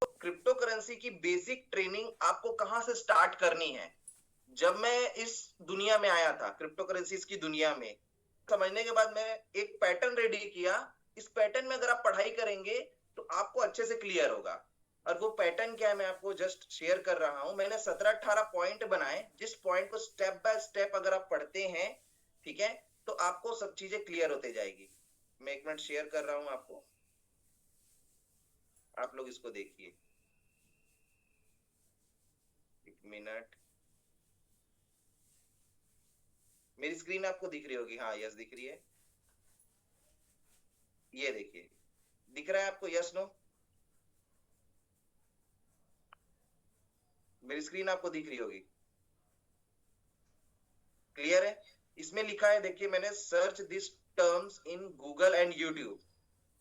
Crypto currency की basic training आपको कहाँ से स्टार्ट करनी है। जब मैं इस दुनिया में आया था, क्रिप्टो करेंसीज की दुनिया में, समझने के बाद मैं एक पैटर्न रेडी किया। इस पैटर्न में अगर आप पढ़ाई करेंगे तो आपको अच्छे से क्लियर होगा। और वो पैटर्न क्या है मैं आपको जस्ट शेयर कर रहा हूं। मैंने 17-18 पॉइंट बनाए, जिस पॉइंट को स्टेप बाय स्टेप अगर आप पढ़ते हैं, ठीक है, तो आपको सब चीजें क्लियर होते जाएगी। मैं 1 मिनट शेयर कर रहा हूं आपको, आप लोग इसको देखिए। 1 मिनट, मेरी स्क्रीन आपको दिख रही होगी। हाँ, यस दिख रही है। ये देखिए, दिख रहा है आपको? Yes no? मेरी स्क्रीन आपको दिख रही होगी, क्लियर है? इसमें लिखा है, देखिए मैंने search this terms in Google and YouTube.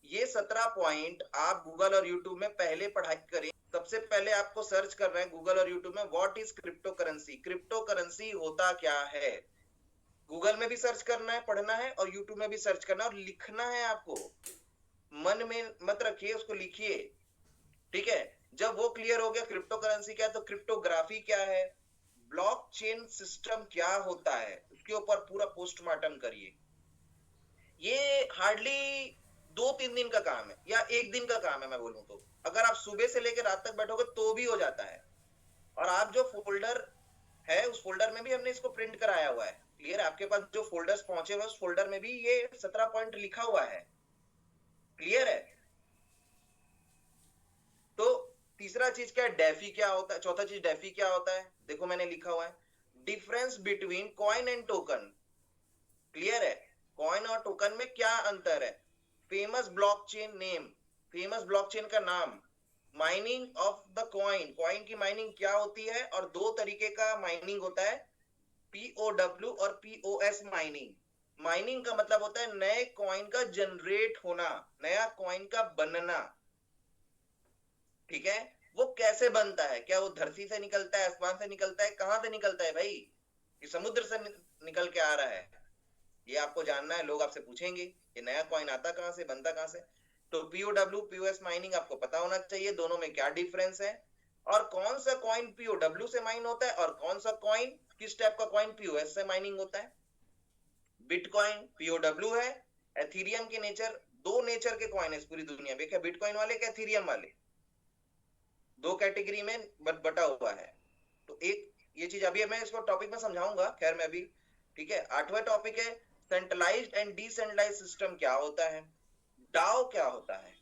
ये 17 पॉइंट आप गूगल और यूट्यूब में पहले पढ़ाई करें। सबसे पहले आपको सर्च कर रहे हैं गूगल और यूट्यूब में, what is crypto currency, crypto currency होता क्या है। गूगल में भी सर्च करना है, पढ़ना है, और यूट्यूब में भी सर्च करना है, और लिखना है आपको। मन में मत रखिए, उसको लिखिए, ठीक है। जब वो क्लियर हो गया क्रिप्टो करेंसी क्या है, तो क्रिप्टोग्राफी क्या है, ब्लॉकचेन सिस्टम क्या होता है, उसके ऊपर पूरा पोस्टमार्टम करिए। ये हार्डली 2-3 दिन का काम है, या 1 दिन का काम है मैं बोलूं तो। अगर आप सुबह से लेकर रात तक बैठोगे तो भी हो जाता है। और आप जो फोल्डर है, उस फोल्डर में भी हमने इसको प्रिंट कराया हुआ है। क्लियर? आपके पास जो फोल्डर्स पहुंचे हुए, उस फोल्डर में भी ये 17 पॉइंट लिखा हुआ है। क्लियर है? तो तीसरा चीज क्या है, डेफी क्या होता है। चौथा चीज डेफी क्या होता है, देखो मैंने लिखा हुआ है, difference between coin and token. Clear है? कॉइन और टोकन में क्या अंतर है। Famous blockchain name, famous blockchain का नाम। Mining of the coin, coin की माइनिंग क्या होती है, और 2 तरीके का माइनिंग होता है, पीओडब्ल्यू और पीओएस माइनिंग। माइनिंग का मतलब होता है नए कॉइन का जनरेट होना, नया कॉइन का बनना, ठीक है। वो कैसे बनता है, क्या वो धरती से निकलता है, आसमान से निकलता है, कहां से निकलता है भाई, कि समुद्र से निकल के आ रहा है, ये आपको जानना है। लोग आपसे पूछेंगे ये नया कॉइन आता कहां से, बनता कहां से। तो पीओडब्ल्यू पीओएस माइनिंग आपको पता होना चाहिए, दोनों में क्या डिफरेंस है, और कौन सा कॉइन पीओडब्ल्यू से माइन होता है, और कौन सा कॉइन, किस टाइप का कॉइन पीओएस से माइनिंग होता है। बिटकॉइन पीओडब्ल्यू है। एथीरियम के नेचर, 2 नेचर के कॉइन है इस पूरी दुनिया में, क्या बिटकॉइन वाले, क्या एथीरियम वाले, 2 कैटेगरी में बटा हुआ है। तो एक ये चीज अभी मैं इसको टॉपिक में समझाऊंगा, खैर मैं अभी, ठीक है। 8वां टॉपिक है सेंट्रलाइज्ड एंड डिसेंट्रलाइज्ड सिस्टम क्या होता है, डाओ क्या होता है,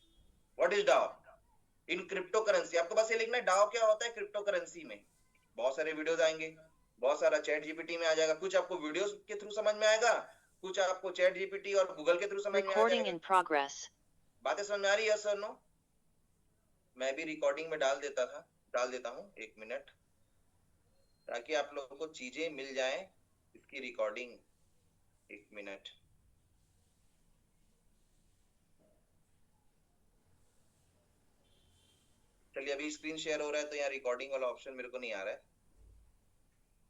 what is DAO in cryptocurrency. आपको बस ये लिखना है डाओ क्या होता है क्रिप्टो करेंसी में। बहुत सारे वीडियोस आएंगे, बहुत सारा चैट जीपीटी में आ जाएगा, कुछ आपको वीडियोस के थ्रू समझ में आएगा, कुछ आपको चैट जीपीटी और गूगल के थ्रू समझ में आ Recording जाएगा। in progress. बातें समझ में आ रही है सर? नो? मैं भी रिकॉर्डिंग में डाल देता हूँ 1 मिनट, ताकि आप लोगों को चीजें मिल जाएं, इसकी रिकॉर्डिंग। 1 मिनट, चलिए अभी स्क्रीन शेयर हो रहा है तो यहाँ रिकॉर्डिंग वाला ऑप्शन मेरे को नहीं आ रहा है।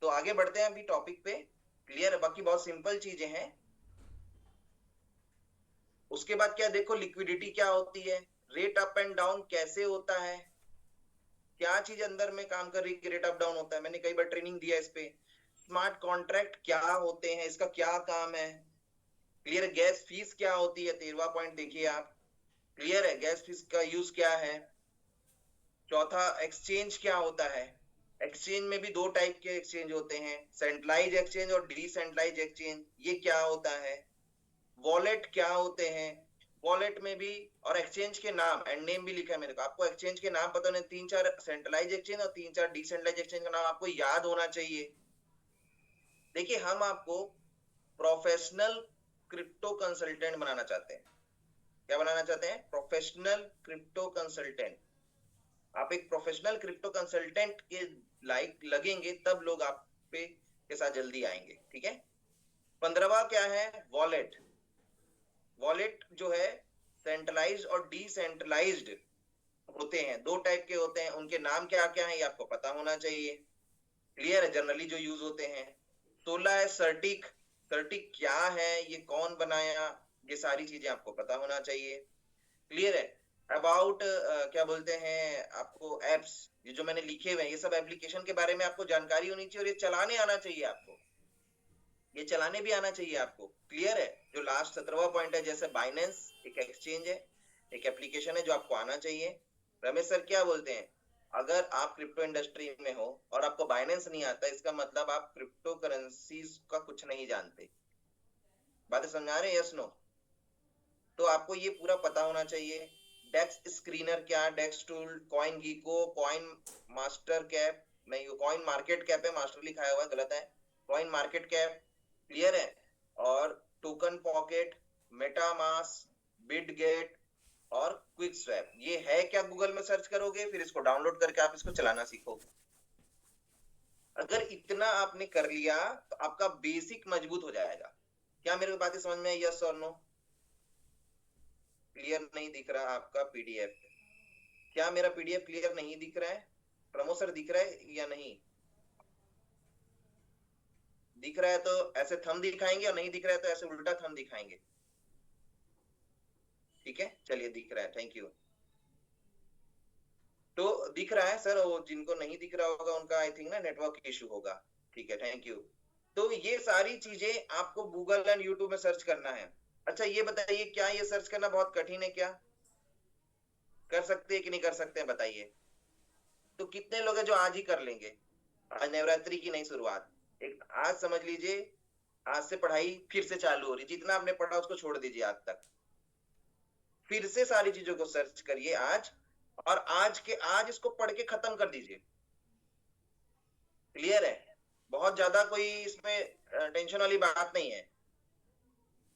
तो आगे बढ़ते हैं अभी टॉपिक पे। क्लियर है? बाकी बहुत सिंपल चीजें हैं। उसके बाद क्या, देखो लिक्विडिटी क्या होती है, रेट अप एंड डाउन कैसे होता है, क्या चीज अंदर में काम कर रही है, रेट अप डाउन होता है, मैंने कई बार ट्रेनिंग दिया इस पे। स्मार्ट कॉन्ट्रैक्ट क्या होते हैं, इसका क्या काम है। क्लियर है? गैस फीस क्या होती है, 13वां पॉइंट देखिए आप। क्लियर है? गैस फीस का यूज क्या है। चौथा, एक्सचेंज क्या होता है। एक्सचेंज में भी 2 टाइप के एक्सचेंज होते हैं, सेंट्रलाइज एक्सचेंज और डिसेंट्रलाइज एक्सचेंज, ये क्या होता है। वॉलेट क्या होते हैं, वॉलेट में भी, और एक्सचेंज के नाम एंड नेम भी लिखा है मेरे को। आपको एक्सचेंज के नाम पता नहीं, 3-4 सेंट्रलाइज एक्सचेंज और 3-4 डिसेंट्रलाइज एक्सचेंज का नाम आपको याद होना चाहिए। देखिए हम आपको प्रोफेशनल क्रिप्टो कंसल्टेंट बनाना चाहते हैं। क्या बनाना चाहते हैं? Professional crypto consultant. आप एक प्रोफेशनल क्रिप्टो कंसल्टेंट के लाइक लगेंगे तब लोग आप पे के साथ जल्दी आएंगे, ठीक है। 15वां क्या है, वॉलेट। वॉलेट जो है सेंट्रलाइज्ड और डिसेंट्रलाइज्ड होते हैं, 2 टाइप के होते हैं, उनके नाम क्या क्या है ये आपको पता होना चाहिए। क्लियर है? जनरली जो यूज होते हैं। 16 है सर्टिक। सर्टिक क्या है, ये कौन बनाया, ये सारी चीजें आपको पता होना चाहिए। क्लियर है? अबाउट क्या बोलते हैं आपको एप्स, ये जो मैंने लिखे हुए हैं ये सब एप्लीकेशन के बारे में आपको जानकारी होनी चाहिए और ये चलाने आना चाहिए आपको, ये चलाने भी आना चाहिए आपको। क्लियर है? जो लास्ट 17वां पॉइंट है, जैसे बाइनेंस एक एक्सचेंज है, एक एप्लीकेशन है जो आपको आना चाहिए। रमेश सर क्या बोलते हैं, अगर आप क्रिप्टो इंडस्ट्री में हो और आपको बाइनेंस नहीं आता, इसका मतलब आप क्रिप्टो करेंसीज का कुछ नहीं जानते। बातें समझा रहे हैं? Yes no? तो आपको ये पूरा पता होना चाहिए। डेक्स स्क्रीनर क्या, DEXTools, CoinGecko, coin master cap, नहीं वो कॉइन मार्केट कैप है, मास्टर लिखा हुआ है गलत है, कॉइन मार्केट कैप। क्लियर है? और टोकन पॉकेट, मेटामास, बिटगेट और क्विक स्वैप, ये है क्या गूगल में सर्च करोगे, फिर इसको डाउनलोड करके आप इसको चलाना सीखोगे। अगर इतना आपने कर लिया तो आपका बेसिक मजबूत हो जाएगा। क्या मेरे को बातें समझ में आई? यस और नो? क्लियर नहीं दिख रहा आपका पीडीएफ? क्या मेरा पीडीएफ क्लियर नहीं दिख रहा है? प्रमोद सर दिख रहा है या नहीं? दिख रहा है तो ऐसे थंब दिखाएंगे और नहीं दिख रहा है तो ऐसे उल्टा थंब दिखाएंगे। ठीक है, चलिए दिख रहा है, थैंक यू। तो दिख रहा है सर, वो जिनको नहीं दिख रहा होगा उनका आई थिंक ना नेटवर्क इशू होगा। ठीक है, थैंक यू। तो ये सारी चीजें आपको गूगल एंड यूट्यूब में सर्च करना है। अच्छा ये बताइए, क्या ये सर्च करना बहुत कठिन है क्या? कर सकते हैं कि नहीं कर सकते हैं बताइए? तो कितने लोग हैं जो आज ही कर लेंगे? आज नवरात्रि की नई शुरुआत, एक आज समझ लीजिए, आज से पढ़ाई फिर से चालू हो रही, जितना आपने पढ़ा उसको छोड़ दीजिए आज तक, फिर से सारी चीजों को सर्च करिए आज, और आज के आज इसको पढ़ के खत्म कर दीजिए। क्लियर है? बहुत ज्यादा कोई इसमें टेंशन वाली बात नहीं है।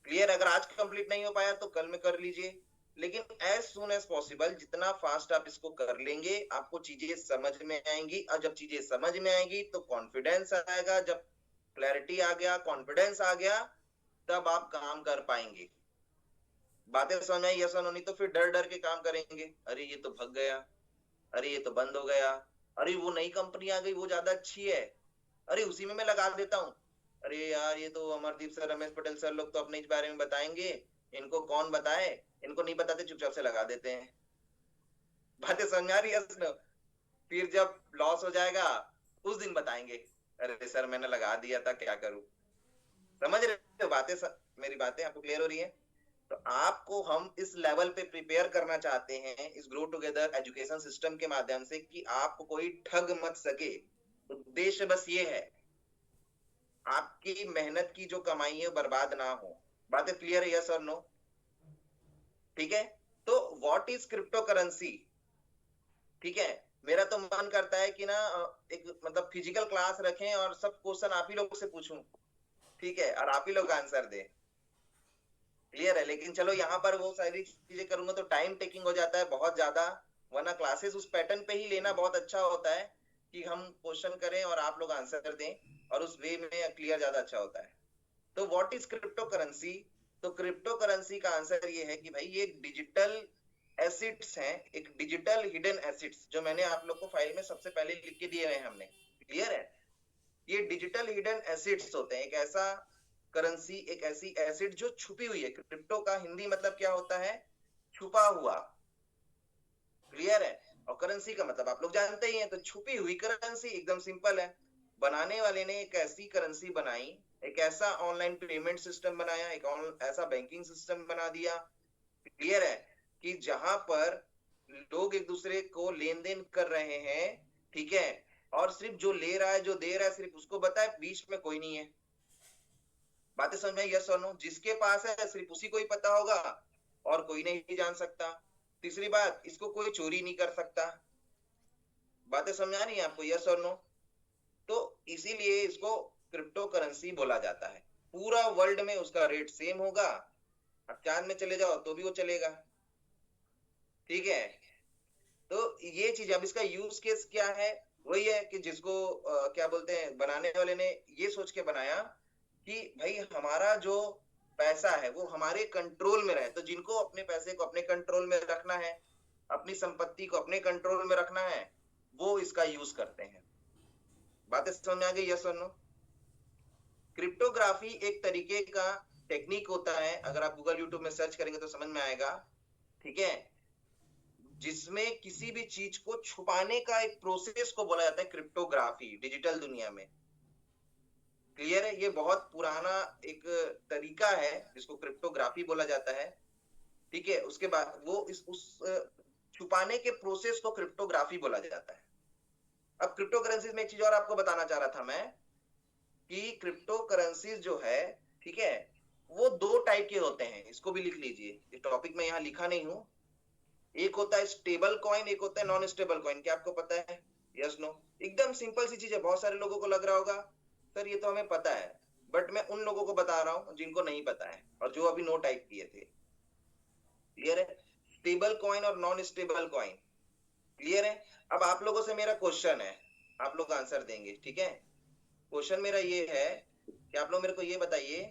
क्लियर? अगर आज कंप्लीट नहीं हो पाया तो कल में कर लीजिए, लेकिन एज सुन एज पॉसिबल, जितना फास्ट आप इसको कर लेंगे आपको चीजें समझ में आएंगी, और जब चीजें समझ में आएंगी तो कॉन्फिडेंस आएगा, जब क्लैरिटी आ गया, कॉन्फिडेंस आ गया, तब आप काम कर पाएंगे। बातें समझ आई? यस और नो? नहीं तो फिर डर डर के काम करेंगे, अरे ये तो भग गया, अरे ये तो बंद हो गया, अरे वो नई कंपनी आ गई वो ज्यादा अच्छी है, अरे उसी में मैं लगा देता हूँ, अरे यार ये तो अमरदीप सर, रमेश पटेल सर लोग तो अपने इस बारे में बताएंगे, इनको कौन बताए, इनको नहीं बताते, चुपचाप से लगा देते हैं। बातें समझ आ रही है? फिर जब लॉस हो जाएगा उस दिन बताएंगे, अरे सर मैंने लगा दिया था, क्या करूं। समझ रहे हो बातें? मेरी बातें आपको क्लियर हो रही है? तो आपको हम इस लेवल पे प्रिपेयर करना चाहते हैं इस ग्रो टुगेदर एजुकेशन सिस्टम के माध्यम से, कि आपको कोई ठग मत सके। उद्देश्य बस ये है, आपकी मेहनत की जो कमाई है बर्बाद ना हो। बातें क्लियर है? यस और नो? ठीक है। तो व्हाट इज क्रिप्टो करेंसी? ठीक है, मेरा तो मन करता है कि ना एक मतलब फिजिकल क्लास रखें और सब क्वेश्चन आप ही लोग से पूछूं, ठीक है, और आप ही लोग आंसर दें। क्लियर है? लेकिन चलो यहाँ पर वो सारी चीजें करूंगा तो टाइम टेकिंग हो जाता है बहुत ज्यादा, वरना क्लासेस उस पैटर्न पे ही लेना बहुत अच्छा होता है, कि हम क्वेश्चन करें और आप लोग आंसर दें, और उस वे में क्लियर ज्यादा अच्छा होता है। तो व्हाट इज क्रिप्टो करेंसी? तो क्रिप्टो करेंसी का आंसर ये है कि भाई ये डिजिटल एसिड्स हैं, एक डिजिटल हिडन एसिड्स, जो मैंने आप लोग को फाइल में सबसे पहले लिख के दिए हुए हैं हमने। क्लियर है? ये डिजिटल हिडन एसिड्स होते हैं, एक ऐसा करेंसी, एक ऐसी एसिड जो छुपी हुई है। क्रिप्टो का हिंदी मतलब क्या होता है? छुपा हुआ। क्लियर है? और करेंसी का मतलब आप लोग जानते ही हैं, तो छुपी हुई करेंसी, एकदम सिंपल है। बनाने वाले ने एक ऐसी करेंसी बनाई, एक ऐसा ऑनलाइन पेमेंट सिस्टम बनाया, एक ऐसा बैंकिंग सिस्टम बना दिया, क्लियर है, कि जहां पर लोग एक दूसरे को लेन देन कर रहे हैं, ठीक है, और सिर्फ जो ले रहा है जो दे रहा है सिर्फ उसको बताए, बीच में कोई नहीं है। बातें समझ में? यस और नो? जिसके पास है सिर्फ उसी को ही पता होगा और कोई नहीं जान सकता। तीसरी बात, इसको कोई चोरी नहीं कर सकता। बातें समझ आ रही है आपको? यस और नो? तो इसीलिए इसको क्रिप्टो करेंसी बोला जाता है। पूरा वर्ल्ड में उसका रेट सेम होगा, आप चांद में चले जाओ तो भी वो चलेगा। ठीक है, तो ये चीज, अब इसका यूज केस क्या है? वही है कि जिसको क्या बोलते हैं, बनाने वाले ने ये सोच के बनाया कि भाई हमारा जो पैसा है वो हमारे कंट्रोल में रहे, तो जिनको अपने पैसे को अपने कंट्रोल में रखना है, अपनी संपत्ति को अपने कंट्रोल में रखना है, वो इसका यूज करते हैं। बातें समझ में आ गई? यस और नो? क्रिप्टोग्राफी एक तरीके का टेक्निक होता है, अगर आप गूगल यूट्यूब में सर्च करेंगे तो समझ में आएगा। ठीक है, जिसमें किसी भी चीज को छुपाने का एक प्रोसेस को बोला जाता है क्रिप्टोग्राफी डिजिटल दुनिया में। क्लियर है? ये बहुत पुराना एक तरीका है जिसको क्रिप्टोग्राफी बोला जाता है। ठीक है, उसके बाद वो उस छुपाने के प्रोसेस को क्रिप्टोग्राफी बोला जाता है। अब क्रिप्टो करेंसीज में एक चीज और आपको बताना चाह रहा था मैं कि क्रिप्टो करेंसीज जो है, ठीक है, वो दो टाइप के होते हैं। इसको भी लिख लीजिए, ये टॉपिक में यहाँ लिखा नहीं हूं। एक होता है स्टेबल कॉइन, एक होता है नॉन स्टेबल कॉइन। क्या आपको पता है? Yes no? एकदम सिंपल सी चीज है। बहुत सारे लोगों को लग रहा होगा सर ये तो हमें पता है, बट मैं उन लोगों को बता रहा हूं जिनको नहीं पता है और जो अभी नो टाइप किए थे। क्लियर है? स्टेबल कॉइन और नॉन स्टेबल कॉइन। क्लियर है? अब आप लोगों से मेरा क्वेश्चन है, आप लोग आंसर देंगे। ठीक है, क्वेश्चन मेरा ये है कि आप लोग मेरे को ये बताइए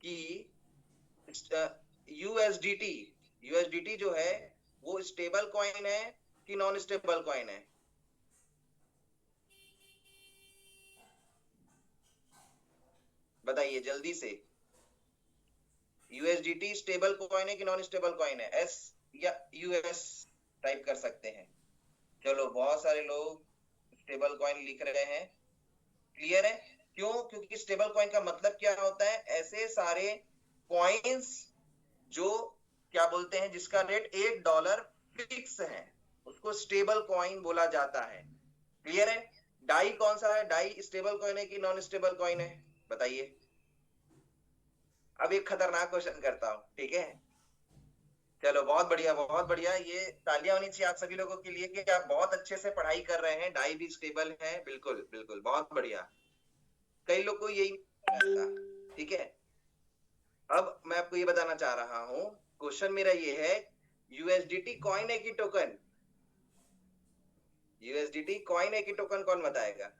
कि यूएसडीटी यूएसडीटी जो है वो स्टेबल कॉइन है कि नॉन स्टेबल कॉइन है? बताइए जल्दी से। यूएसडीटी स्टेबल कॉइन है कि नॉन स्टेबल कॉइन है? एस या यूएस टाइप कर सकते हैं। चलो, बहुत सारे लोग स्टेबल कॉइन लिख रहे हैं। क्लियर है? क्यों? क्योंकि स्टेबल कॉइन का मतलब क्या होता है? ऐसे सारे कॉइन्स जो क्या बोलते हैं, जिसका रेट $1 फिक्स है, उसको स्टेबल कॉइन बोला जाता है। क्लियर है? डाई कौन सा है? डाई स्टेबल कॉइन है कि नॉन स्टेबल कॉइन है? बताइए। अब एक खतरनाक क्वेश्चन करता हूं, ठीक है? चलो, बहुत बढ़िया बहुत बढ़िया। ये तालियां होनी चाहिए आप सभी लोगों के लिए कि आप बहुत अच्छे से पढ़ाई कर रहे हैं। डाई भी स्टेबल है, बिल्कुल बिल्कुल, बहुत बढ़िया। कई लोग को यही नहीं रहता। ठीक है, अब मैं आपको ये बताना चाह रहा हूं, क्वेश्चन मेरा ये है, यूएसडीटी कॉइन है कि टोकन? यूएसडीटी कॉइन है कि टोकन? कौन बताएगा?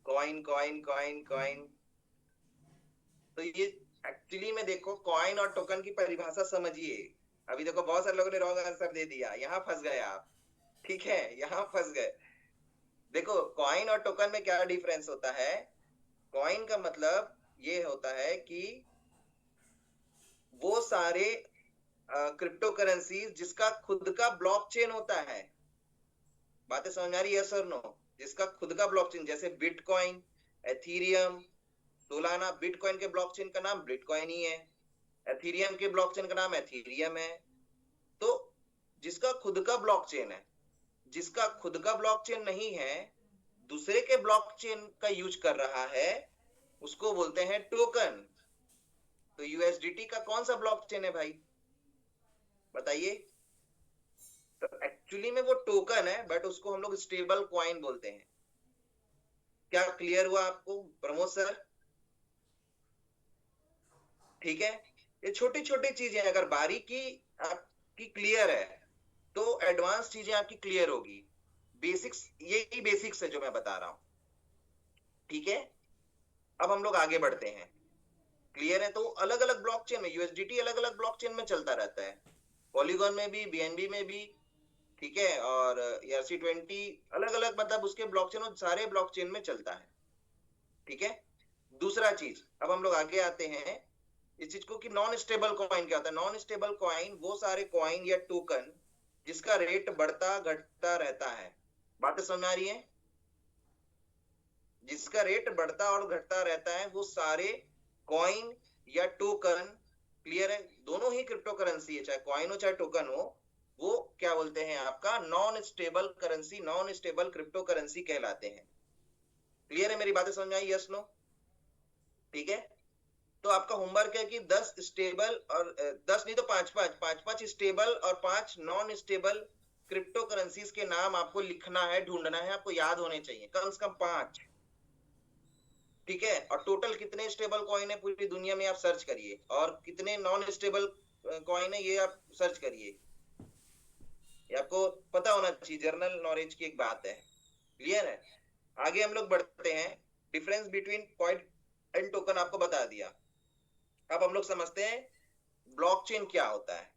Coin coin coin coin. तो ये एक्चुअली में देखो, कॉइन और टोकन की परिभाषा समझिए। अभी देखो बहुत सारे लोगों ने रॉन्ग आंसर दे दिया, यहां फंस गए आप। ठीक है, यहां फंस गए। देखो, कॉइन और टोकन में क्या डिफरेंस होता है? कॉइन का मतलब ये होता है कि वो सारे क्रिप्टो करेंसी जिसका खुद का ब्लॉकचेन होता है। बातें समझ आ रही है? यस और नो? जिसका खुद का ब्लॉकचेन, जैसे बिटकॉइन, एथीरियम, सोलाना। बिटकॉइन के ब्लॉकचेन का नाम बिटकॉइन ही है, एथीरियम के ब्लॉकचेन का नाम एथीरियम है। तो जिसका खुद का ब्लॉकचेन है, जिसका खुद का ब्लॉकचेन नहीं है, दूसरे के ब्लॉकचेन का यूज कर रहा है, उसको बोलते हैं टोकन। तो यूएसडीटी का कौन सा ब्लॉकचेन है भाई? बताइए। तो एक्चुअली में वो टोकन है, बट उसको हम लोग स्टेबल कॉइन बोलते हैं। क्या क्लियर हुआ आपको प्रमोद सर? ठीक है, ये छोटी छोटी चीजें अगर बारीकी आपकी क्लियर है तो एडवांस चीजें आपकी क्लियर होगी। बेसिक्स, यही बेसिक्स है जो मैं बता रहा हूं। ठीक है, अब हम लोग आगे बढ़ते हैं। क्लियर है? तो अलग अलग ब्लॉकचेन में यूएसडीटी अलग अलग ब्लॉकचेन में चलता रहता है, पॉलीगॉन में भी, बीएनबी में भी। ठीक है, और ERC-20 अलग अलग, मतलब उसके ब्लॉकचेन सारे ब्लॉकचेन में चलता है। ठीक है, दूसरा चीज, अब हम लोग आगे आते हैं इस चीज को कि नॉन स्टेबल कॉइन क्या होता है। नॉन स्टेबल कॉइन वो सारे कॉइन या टोकन जिसका रेट बढ़ता घटता रहता है। बातें समझ आ रही है? जिसका रेट बढ़ता और घटता रहता है, वो सारे कॉइन या टोकन। क्लियर है? दोनों ही क्रिप्टो करेंसी है, चाहे कॉइन हो चाहे टोकन हो, वो क्या बोलते हैं आपका non stable currency, non stable crypto currency कहलाते हैं। क्लियर है? मेरी बातें समझ में आई? Yes no? ठीक है, तो आपका होमवर्क है कि 10 स्टेबल और 10 नहीं तो पांच स्टेबल और 5 नॉन स्टेबल क्रिप्टो करेंसीज के नाम आपको लिखना है, ढूंढना है, आपको याद होने चाहिए कम से कम 5। ठीक है, और टोटल कितने स्टेबल कॉइन है पूरी दुनिया में आप सर्च करिए, और कितने नॉन स्टेबल कॉइन है ये आप सर्च करिए। ये आपको पता होना चाहिए, जनरल नॉलेज की एक बात है। क्लियर है? आगे हम लोग बढ़ते हैं। Difference between coin and token आपको बता दिया। अब हम लोग समझते हैं ब्लॉकचेन क्या होता है।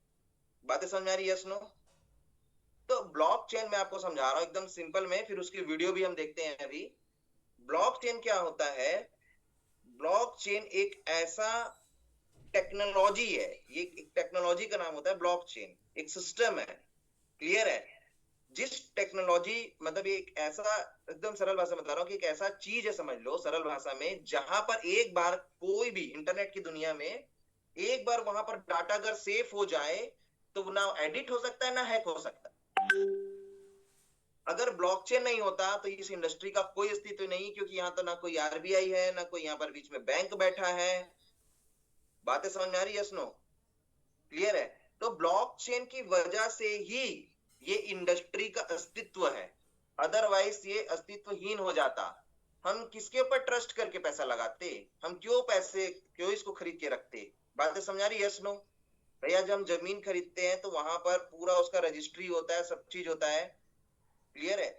बातें समझ आ रही है? Yes no? तो ब्लॉकचेन मैं आपको समझा रहा हूं एकदम सिंपल में, फिर उसकी वीडियो भी हम देखते हैं अभी। ब्लॉकचेन क्या होता है? ब्लॉकचेन एक ऐसा टेक्नोलॉजी है, ये एक टेक्नोलॉजी का नाम होता है ब्लॉकचेन, एक सिस्टम है, क्लियर है। जिस टेक्नोलॉजी मतलब ये एक ऐसा, एकदम सरल भाषा में बता रहा हूँ कि एक ऐसा चीज है, समझ लो सरल भाषा में, जहां पर एक बार कोई भी इंटरनेट की दुनिया में एक बार वहां पर डाटा अगर सेफ हो जाए तो ना एडिट हो सकता है ना हैक हो सकता है। अगर ब्लॉकचेन नहीं होता तो इस इंडस्ट्री का कोई अस्तित्व नहीं, क्योंकि यहाँ तो ना कोई आरबीआई है, ना कोई यहाँ पर बीच में बैंक बैठा है। बातें समझ में आ रही है? Yes no? क्लियर है? तो ब्लॉकचेन की वजह से ही ये इंडस्ट्री का अस्तित्व है, अदरवाइज ये अस्तित्वहीन हो जाता। हम किसके ऊपर ट्रस्ट करके पैसा लगाते? हम क्यों इसको खरीद के रखते? बातें समझ आ रही है? Yes no? भैया जब हम जमीन खरीदते हैं तो वहां पर पूरा उसका रजिस्ट्री होता है, सब चीज होता है, क्लियर है?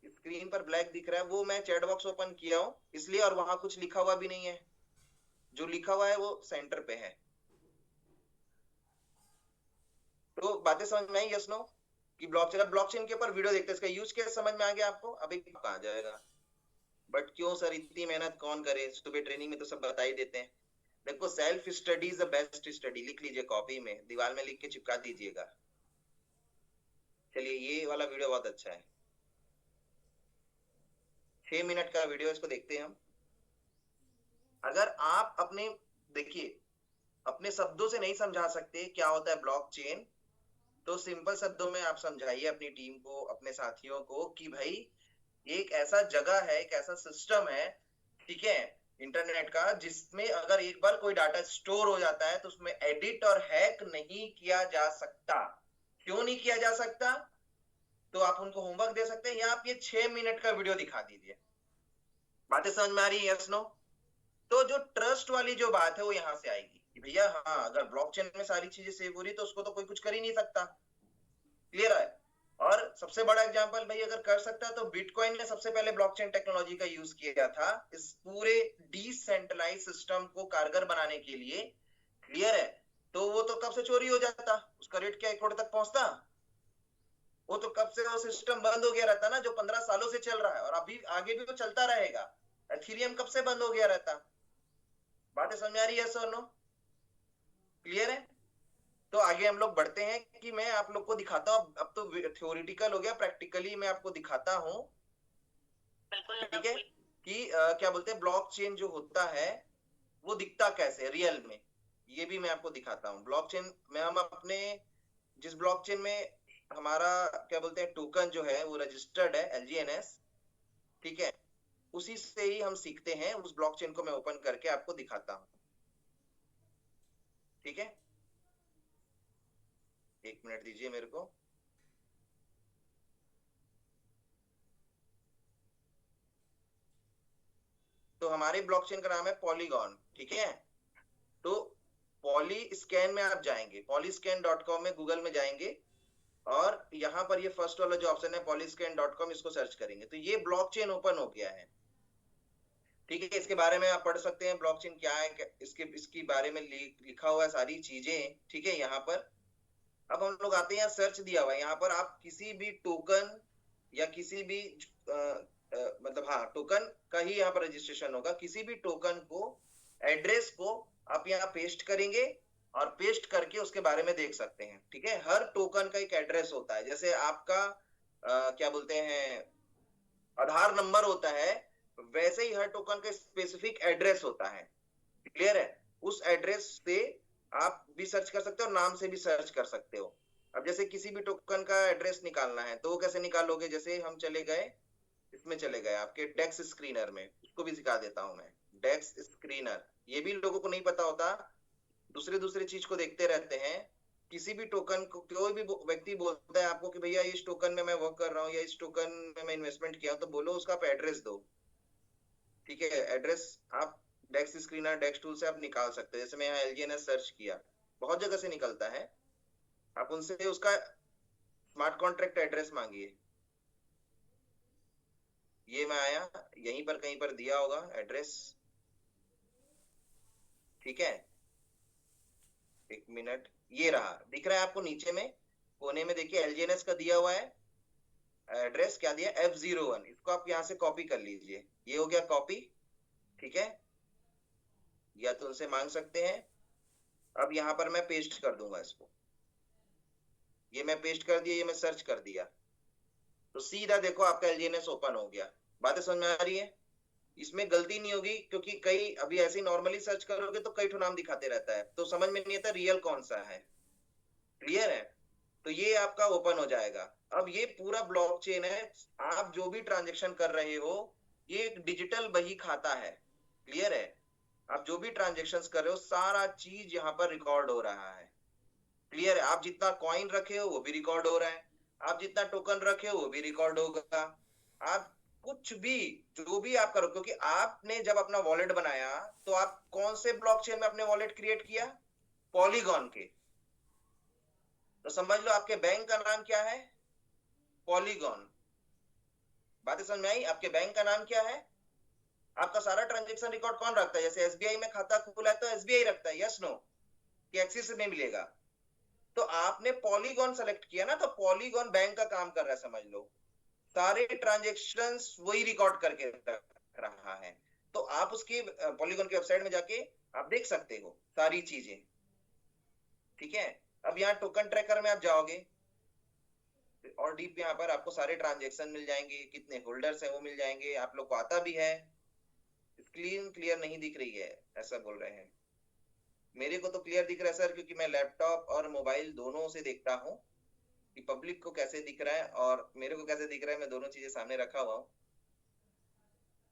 स्क्रीन पर ब्लैक दिख रहा है, वो मैं चैट बॉक्स ओपन किया हूं इसलिए, और वहां कुछ लिखा हुआ भी नहीं है, जो लिखा हुआ है वो सेंटर पे है। तो बातें समझ में आई? Yes no? कि ब्लॉकचेन के ऊपर वीडियो देखते हैं, इसका यूज केस समझ में आ गया आपको? अभी आ जाएगा। बट क्यों सर इतनी मेहनत कौन करे, सुबह ट्रेनिंग में तो सब बता ही देते हैं। देखो, self study is the best study, लिख लीजिए कॉपी में, दीवार में लिख के चिपका दीजिएगा। चलिए, ये वाला वीडियो बहुत अच्छा है, 6 मिनट का वीडियो, इसको देखते हैं हम। अगर आप अपने, देखिए, अपने शब्दों से नहीं समझा सकते क्या होता है ब्लॉकचेन, तो सिंपल शब्दों में आप समझाइए अपनी टीम को, अपने साथियों को, कि भाई एक ऐसा जगह है, एक ऐसा सिस्टम है, ठीक है, इंटरनेट का, जिसमें अगर एक बार कोई डाटा स्टोर हो जाता है तो उसमें एडिट और हैक नहीं किया जा सकता। क्यों नहीं किया जा सकता? तो आप उनको होमवर्क दे सकते हैं, या आप ये 6 मिनट का वीडियो दिखा दीजिए। बातें समझ में आ रही है? Yes no? तो जो ट्रस्ट वाली जो बात है वो यहां से आएगी कि भैया हाँ, अगर ब्लॉकचेन में सारी चीजें सेव हो रही तो उसको तो कोई कुछ कर ही नहीं सकता। क्लियर है? और सबसे बड़ा एग्जांपल भाई अगर कर सकता है तो बिटकॉइन ने सबसे पहले ब्लॉकचेन टेक्नोलॉजी का यूज किया था इस पूरे डिसेंट्रलाइज सिस्टम को कारगर बनाने के लिए। क्लियर है? तो वो तो कब से चोरी हो जाता, उसका रेट क्या 1 करोड़ तक पहुंचता? वो तो कब से वो सिस्टम बंद हो गया रहता ना, जो 15 सालों से चल रहा है, और अभी आगे भी वो चलता रहेगा। एथीरियम कब से बंद हो गया रहता? बातें समझ आ रही है? Sir no? क्लियर है? तो आगे हम लोग बढ़ते हैं कि मैं आप लोग को दिखाता हूँ, अब तो थ्योरेटिकल हो गया, प्रैक्टिकली मैं आपको दिखाता हूँ। ठीक है? कि क्या बोलते हैं, ब्लॉकचेन जो होता है वो दिखता कैसे रियल में, ये भी मैं आपको दिखाता हूँ। ब्लॉकचेन में हम अपने, जिस ब्लॉकचेन में हमारा क्या बोलते हैं टोकन जो है वो रजिस्टर्ड है LGNS, ठीक है, उसी से ही हम सीखते हैं, उस ब्लॉकचेन को मैं ओपन करके आपको दिखाता हूँ। ठीक है, 1 मिनट दीजिए मेरे को। तो हमारे ब्लॉकचेन का नाम है पॉलीगॉन, ठीक है। तो पॉली स्कैन में आप जाएंगे, polyscan.com में गूगल में जाएंगे, और यहाँ पर ये फर्स्ट वाला जो ऑप्शन है polyscan.com, इसको सर्च करेंगे तो ये ब्लॉकचेन ओपन हो गया है। ठीक है, इसके बारे में आप पढ़ सकते हैं ब्लॉकचेन क्या है, इसके बारे में लिखा हुआ है सारी चीजें, ठीक है, यहाँ पर। अब हम लोग आते हैं, यहाँ सर्च दिया हुआ है, यहाँ पर आप किसी भी टोकन या किसी भी मतलब हाँ, टोकन का ही यहाँ पर रजिस्ट्रेशन होगा, किसी भी टोकन को, एड्रेस को आप यहाँ पेस्ट करेंगे, और पेस्ट करके उसके बारे में देख सकते हैं। ठीक है, हर टोकन का एक एड्रेस होता है, जैसे आपका क्या बोलते हैं आधार नंबर होता है, वैसे ही हर टोकन का स्पेसिफिक एड्रेस होता है। क्लियर है? उस एड्रेस से आप भी सर्च कर सकते हो और नाम से भी सर्च कर सकते हो। अब जैसे किसी भी टोकन का एड्रेस निकालना है तो वो कैसे निकालोगे, जैसे हम चले गए, इसमें चले गए आपके डेक्स स्क्रीनर में, इसको भी सिखा देता हूं मैं, डेक्स स्क्रीनर। ये भी लोगों को नहीं पता होता, दूसरे दूसरे चीज को देखते रहते हैं। किसी भी टोकन को कोई भी व्यक्ति बोलता है आपको कि भैया इस टोकन में मैं वर्क कर रहा हूँ या इस टोकन में मैं इन्वेस्टमेंट किया हूं, तो बोलो उसका आप एड्रेस दो। ठीक है, एड्रेस आप डेक्स स्क्रीनर, डेक्स टूल से आप निकाल सकते हैं। जैसे मैं यहाँ LGNS सर्च किया, बहुत जगह से निकलता है, आप उनसे उसका स्मार्ट कॉन्ट्रैक्ट एड्रेस मांगिए। ये मैं आया, यहीं पर कहीं पर दिया होगा एड्रेस। ठीक है, 1 मिनट, ये रहा, दिख रहा है आपको नीचे में कोने में, देखिए LGNS का दिया हुआ है एड्रेस, क्या दिया, F01। इसको आप यहाँ से कॉपी कर लीजिए, ये हो गया कॉपी। ठीक है, या तो उनसे मांग सकते हैं। अब यहाँ पर मैं पेस्ट कर दूंगा इसको, ये मैं पेस्ट कर दिया, ये मैं सर्च कर दिया, तो सीधा देखो आपका एलजीएनएस ओपन हो गया। बातें समझ में आ रही है? इसमें गलती नहीं होगी, क्योंकि कई अभी ऐसे नॉर्मली सर्च करोगे तो कई ठो नाम दिखाते रहता है, तो समझ में नहीं आता रियल कौन सा है। क्लियर है? तो ये आपका ओपन हो जाएगा। अब ये पूरा ब्लॉकचेन है, आप जो भी ट्रांजेक्शन कर रहे हो ये एक डिजिटल बही खाता है। क्लियर है? आप जो भी ट्रांजेक्शन्स कर रहे हो सारा चीज यहाँ पर रिकॉर्ड हो रहा है। क्लियर है? आप जितना कॉइन रखे हो वो भी रिकॉर्ड हो रहा है, आप जितना टोकन रखे हो वो भी रिकॉर्ड होगा। आप कुछ भी जो भी आप करो, क्योंकि आपने जब अपना वॉलेट बनाया तो आप कौन से ब्लॉकचेन में अपने वॉलेट क्रिएट किया? पॉलीगॉन के। तो समझ लो आपके बैंक का नाम क्या है? पॉलीगॉन। बातें समझ में आई? आपके बैंक का नाम क्या है? आपका सारा ट्रांजेक्शन रिकॉर्ड कौन रखता है? जैसे एसबीआई में खाता खुला है तो एसबीआई रखता है, यस नो? कि एक्सिस में मिलेगा? तो आपने पॉलीगॉन सेलेक्ट किया ना, तो पॉलीगॉन बैंक का काम कर रहा है, समझ लो सारे ट्रांजेक्शंस वही रिकॉर्ड करके रख रहा है। तो आप उसकी पॉलीगॉन की वेबसाइट में जाके आप देख सकते हो सारी चीजें। ठीक है? अब यहाँ टोकन ट्रैकर में आप जाओगे और डीप यहाँ पर आपको सारे ट्रांजेक्शन मिल जाएंगे, कितने होल्डर्स हैं वो मिल जाएंगे, आप लोग को आता भी है। स्क्रीन क्लियर नहीं दिख रही है ऐसा बोल रहे हैं। मेरे को तो क्लियर दिख रहा है सर, क्योंकि मैं लैपटॉप और मोबाइल दोनों से देखता हूँ कि पब्लिक को कैसे दिख रहा है और मेरे को कैसे दिख रहा है। मैं दोनों चीजें सामने रखा हुआ हूँ,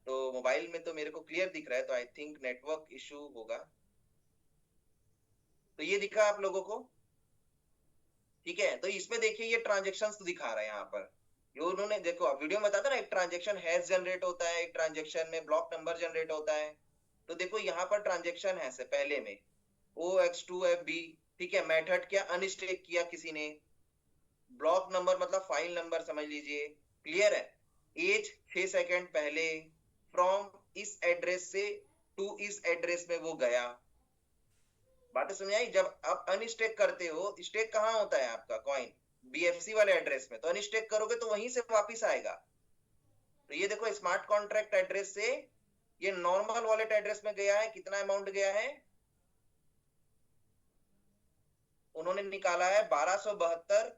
तो मोबाइल में तो मेरे को क्लियर दिख रहा है, तो आई थिंक नेटवर्क इशू होगा। तो ये दिखा आप लोगों को? ठीक है, तो इसमें देखिए ये ट्रांजेक्शन तो दिखा रहा है यहाँ पर। ये उन्होंने देखो, अब वीडियो में बताता ना, एक ट्रांजेक्शन हैश जनरेट होता है, एक ट्रांजेक्शन में ब्लॉक नंबर जनरेट होता है। तो देखो यहाँ पर ट्रांजेक्शन है से पहले में OX2FB। ठीक है, मेथड क्या? अनस्टेक किया किसी ने। ब्लॉक नंबर मतलब फाइल नंबर समझ लीजिए। क्लियर है? एज 6 सेकंड पहले, फ्रॉम इस एड्रेस से टू इस एड्रेस में वो गया। बातें समझ आई? जब आप अनस्टेक करते हो, स्टेक कहाँ होता है आपका कॉइन? BFC वाले एड्रेस में। तो अनस्टेक करोगे तो वहीं से वापिस आएगा। तो ये देखो स्मार्ट कॉन्ट्रैक्ट एड्रेस से ये नॉर्मल वॉलेट एड्रेस में गया है। कितना अमाउंट गया है? उन्होंने निकाला है 1272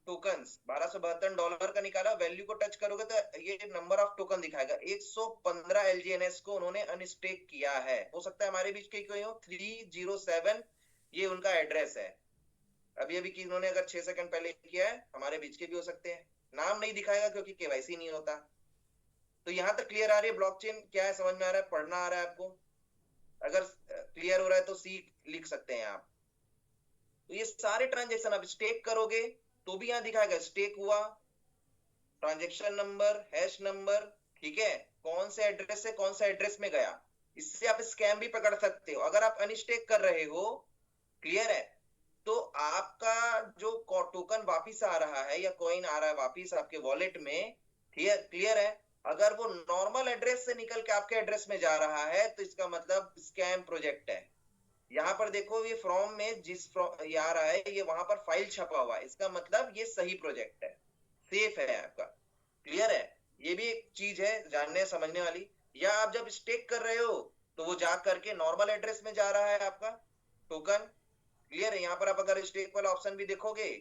टोकन्स, $1272 का निकाला। वैल्यू को टच करोगे तो ये नंबर ऑफ टोकन दिखाएगा। 115 LGNS को उन्होंने अनस्टेक किया है। हो सकता है हमारे बीच के कोई हो। 307 ये उनका एड्रेस है। अभी अभी कि उन्होंने अगर 6 सेकंड पहले किया है, हमारे बीच के भी हो सकते हैं। नाम नहीं दिखाएगा क्योंकि केवाईसी नहीं होता। तो यहां तक क्लियर आ रही है? ब्लॉकचेन क्या है समझ में आ रहा है? पढ़ना आ रहा है आपको? अगर क्लियर हो रहा है तो सी लिख सकते हैं आप। तो ये सारे ट्रांजेक्शन आप स्टेक करोगे तो भी यहाँ दिखाएगा स्टेक हुआ, ट्रांजेक्शन नंबर, हैश नंबर। ठीक है, कौन से एड्रेस से कौन सा एड्रेस में गया। इससे आप स्कैम भी पकड़ सकते हो अगर आप अनस्टेक कर रहे हो। क्लियर है? तो आपका जो टोकन वापिस आ रहा है या कॉइन आ रहा है वापिस आपके वॉलेट में, क्लियर क्लियर है, अगर वो नॉर्मल एड्रेस से निकल के आपके एड्रेस में जा रहा है तो इसका मतलब स्कैम प्रोजेक्ट है। यहाँ पर देखो ये फ्रॉम में ये आ रहा है, ये वहां पर फाइल छपा हुआ है, इसका मतलब ये सही प्रोजेक्ट है, सेफ है आपका। क्लियर है? ये भी एक चीज है जानने समझने वाली। या आप जब स्टेक कर रहे हो तो वो जा करके नॉर्मल एड्रेस में जा रहा है आपका टोकन। क्लियर है? यहाँ पर आप अगर स्टेक वाला ऑप्शन भी देखोगे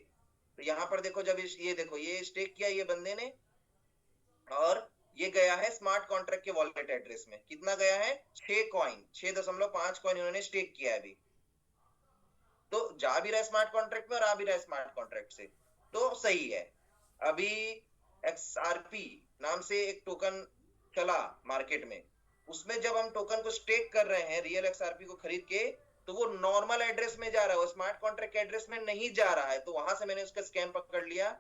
तो यहाँ पर देखो, जब ये देखो ये स्टेक किया ये बंदे ने और ये गया है स्मार्ट कॉन्ट्रैक्ट के वॉलेट एड्रेस में। कितना गया है? 6 कॉइन, 6.5 कॉइन इन्होंने स्टेक किया है अभी। तो जा भी रहा है स्मार्ट कॉन्ट्रैक्ट में और आ भी रहा है स्मार्ट कॉन्ट्रैक्ट से, तो सही है। अभी XRP नाम से एक टोकन चला मार्केट में, उसमें जब हम टोकन को स्टेक कर रहे हैं रियल XRP को खरीद के, तो वो नॉर्मल एड्रेस में जा रहा है, वो स्मार्ट कॉन्ट्रैक्ट एड्रेस में नहीं जा रहा है। तो वहां से मैंने उसका स्कैम पकड़ लिया।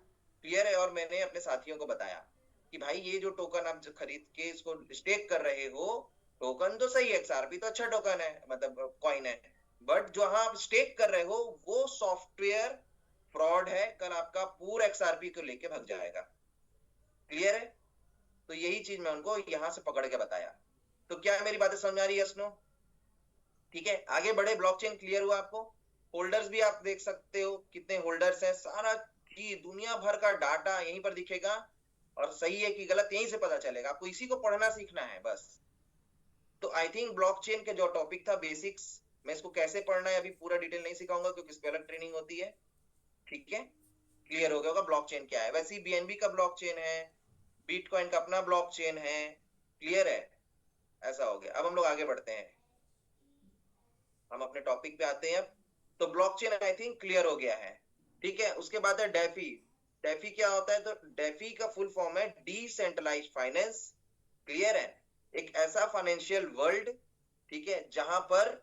क्लियर है? और मैंने अपने साथियों को बताया कि भाई ये जो टोकन आप जो खरीद के इसको स्टेक कर रहे हो, टोकन तो सही है, XRP तो अच्छा टोकन है, मतलब कॉइन है, बट जो आप स्टेक कर रहे हो वो सॉफ्टवेयर फ्रॉड है, कल आपका पूरा XRP को लेके भाग जाएगा। क्लियर है? तो यही चीज मैं उनको यहां से पकड़ के बताया। तो क्या मेरी बातें समझ आ रही है? स्नो ठीक है, आगे बढ़े। ब्लॉकचेन क्लियर हुआ आपको? होल्डर्स भी आप देख सकते हो कितने होल्डर्स हैं, सारा चीज दुनिया भर का डाटा यहीं पर दिखेगा, और सही है कि गलत यहीं से पता चलेगा। आपको इसी को पढ़ना सीखना है बस। तो आई थिंक ब्लॉकचेन के जो टॉपिक था बेसिक्स, मैं इसको कैसे पढ़ना है अभी पूरा डिटेल नहीं सिखाऊंगा क्योंकि इस पे अलग ट्रेनिंग होती है, ठीक है। क्लियर हो गया होगा ब्लॉकचेन क्या है। वैसे ही बीएनबी का ब्लॉकचेन है, बिटकॉइन का अपना ब्लॉकचेन है, क्लियर है। ऐसा हो गया। अब हम लोग आगे बढ़ते हैं, हम अपने टॉपिक पे आते हैं अब। तो ब्लॉकचेन आई थिंक क्लियर हो गया है, ठीक है। उसके बाद है डेफी। डेफी क्या होता है? तो डेफी का फुल फॉर्म है डिसेंट्रलाइज्ड फाइनेंस, क्लियर है। एक ऐसा फाइनेंशियल वर्ल्ड, ठीक है, जहां पर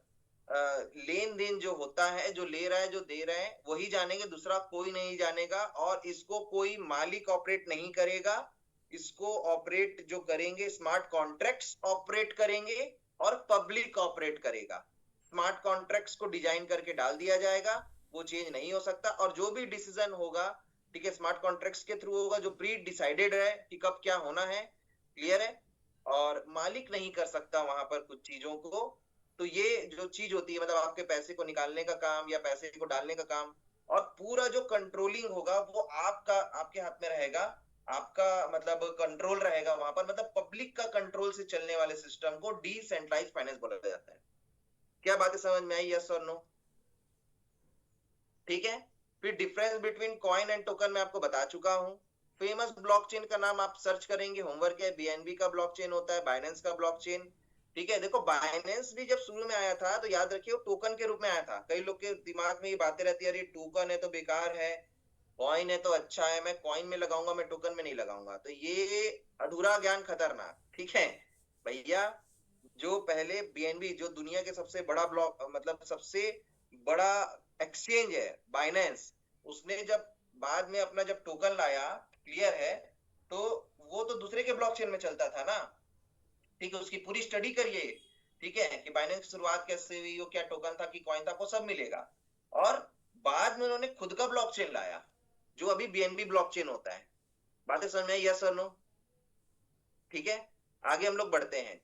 लेन देन जो होता है, जो ले रहा है जो दे रहा है वही जानेंगे, दूसरा कोई नहीं जानेगा, और इसको कोई मालिक ऑपरेट नहीं करेगा। इसको ऑपरेट जो करेंगे स्मार्ट कॉन्ट्रैक्ट्स ऑपरेट करेंगे और पब्लिक ऑपरेट करेगा। स्मार्ट कॉन्ट्रैक्ट्स को डिजाइन करके डाल दिया जाएगा, वो चेंज नहीं हो सकता, और जो भी डिसीजन होगा, ठीक है, स्मार्ट कॉन्ट्रैक्ट्स के थ्रू होगा, जो प्री डिसाइडेड है कि कब क्या होना है, क्लियर है। और मालिक नहीं कर सकता वहां पर कुछ चीजों को। तो ये जो चीज होती है, मतलब आपके पैसे को निकालने का काम या पैसे को डालने का काम, और पूरा जो कंट्रोलिंग होगा वो आपका, आपके हाथ में रहेगा, आपका मतलब कंट्रोल रहेगा वहां पर, मतलब पब्लिक का कंट्रोल से चलने वाले सिस्टम को डिसेंट्रलाइज्ड फाइनेंस बोला जाता है। क्या बातें समझ में आई? यस और नो? ठीक है। फिर difference between coin and token मैं आपको बता चुका हूं। फेमस ब्लॉकचेन का नाम आप सर्च करेंगे, होमवर्क है, बीएनबी का ब्लॉकचेन होता है, बाइनेंस का ब्लॉकचेन, ठीक है। देखो बाइनेंस भी जब शुरू में आया था तो याद रखिए वो टोकन के रूप में आया था। कई लोग के दिमाग में ये बातें रहती है, अरे टोकन है तो बेकार है, कॉइन है तो अच्छा है, मैं कॉइन में लगाऊंगा, मैं टोकन में नहीं लगाऊंगा। तो ये अधूरा ज्ञान खतरनाक, ठीक है भैया। जो पहले बीएनबी, जो दुनिया के सबसे बड़ा ब्लॉक, मतलब सबसे बड़ा एक्सचेंज है बाइनेंस, उसने जब बाद में अपना जब टोकन लाया, क्लियर है, तो वो तो दूसरे के ब्लॉकचेन में चलता था ना, ठीक है। उसकी पूरी स्टडी करिए, ठीक है, कि बाइनेंस की शुरुआत कैसे हुई, वो क्या टोकन था कि कॉइन था, आपको सब मिलेगा। और बाद में उन्होंने खुद का ब्लॉकचेन लाया जो अभी बीएनबी ब्लॉकचेन होता है। बातें समझ में आई? यस और नो? ठीक है, आगे हम लोग बढ़ते हैं।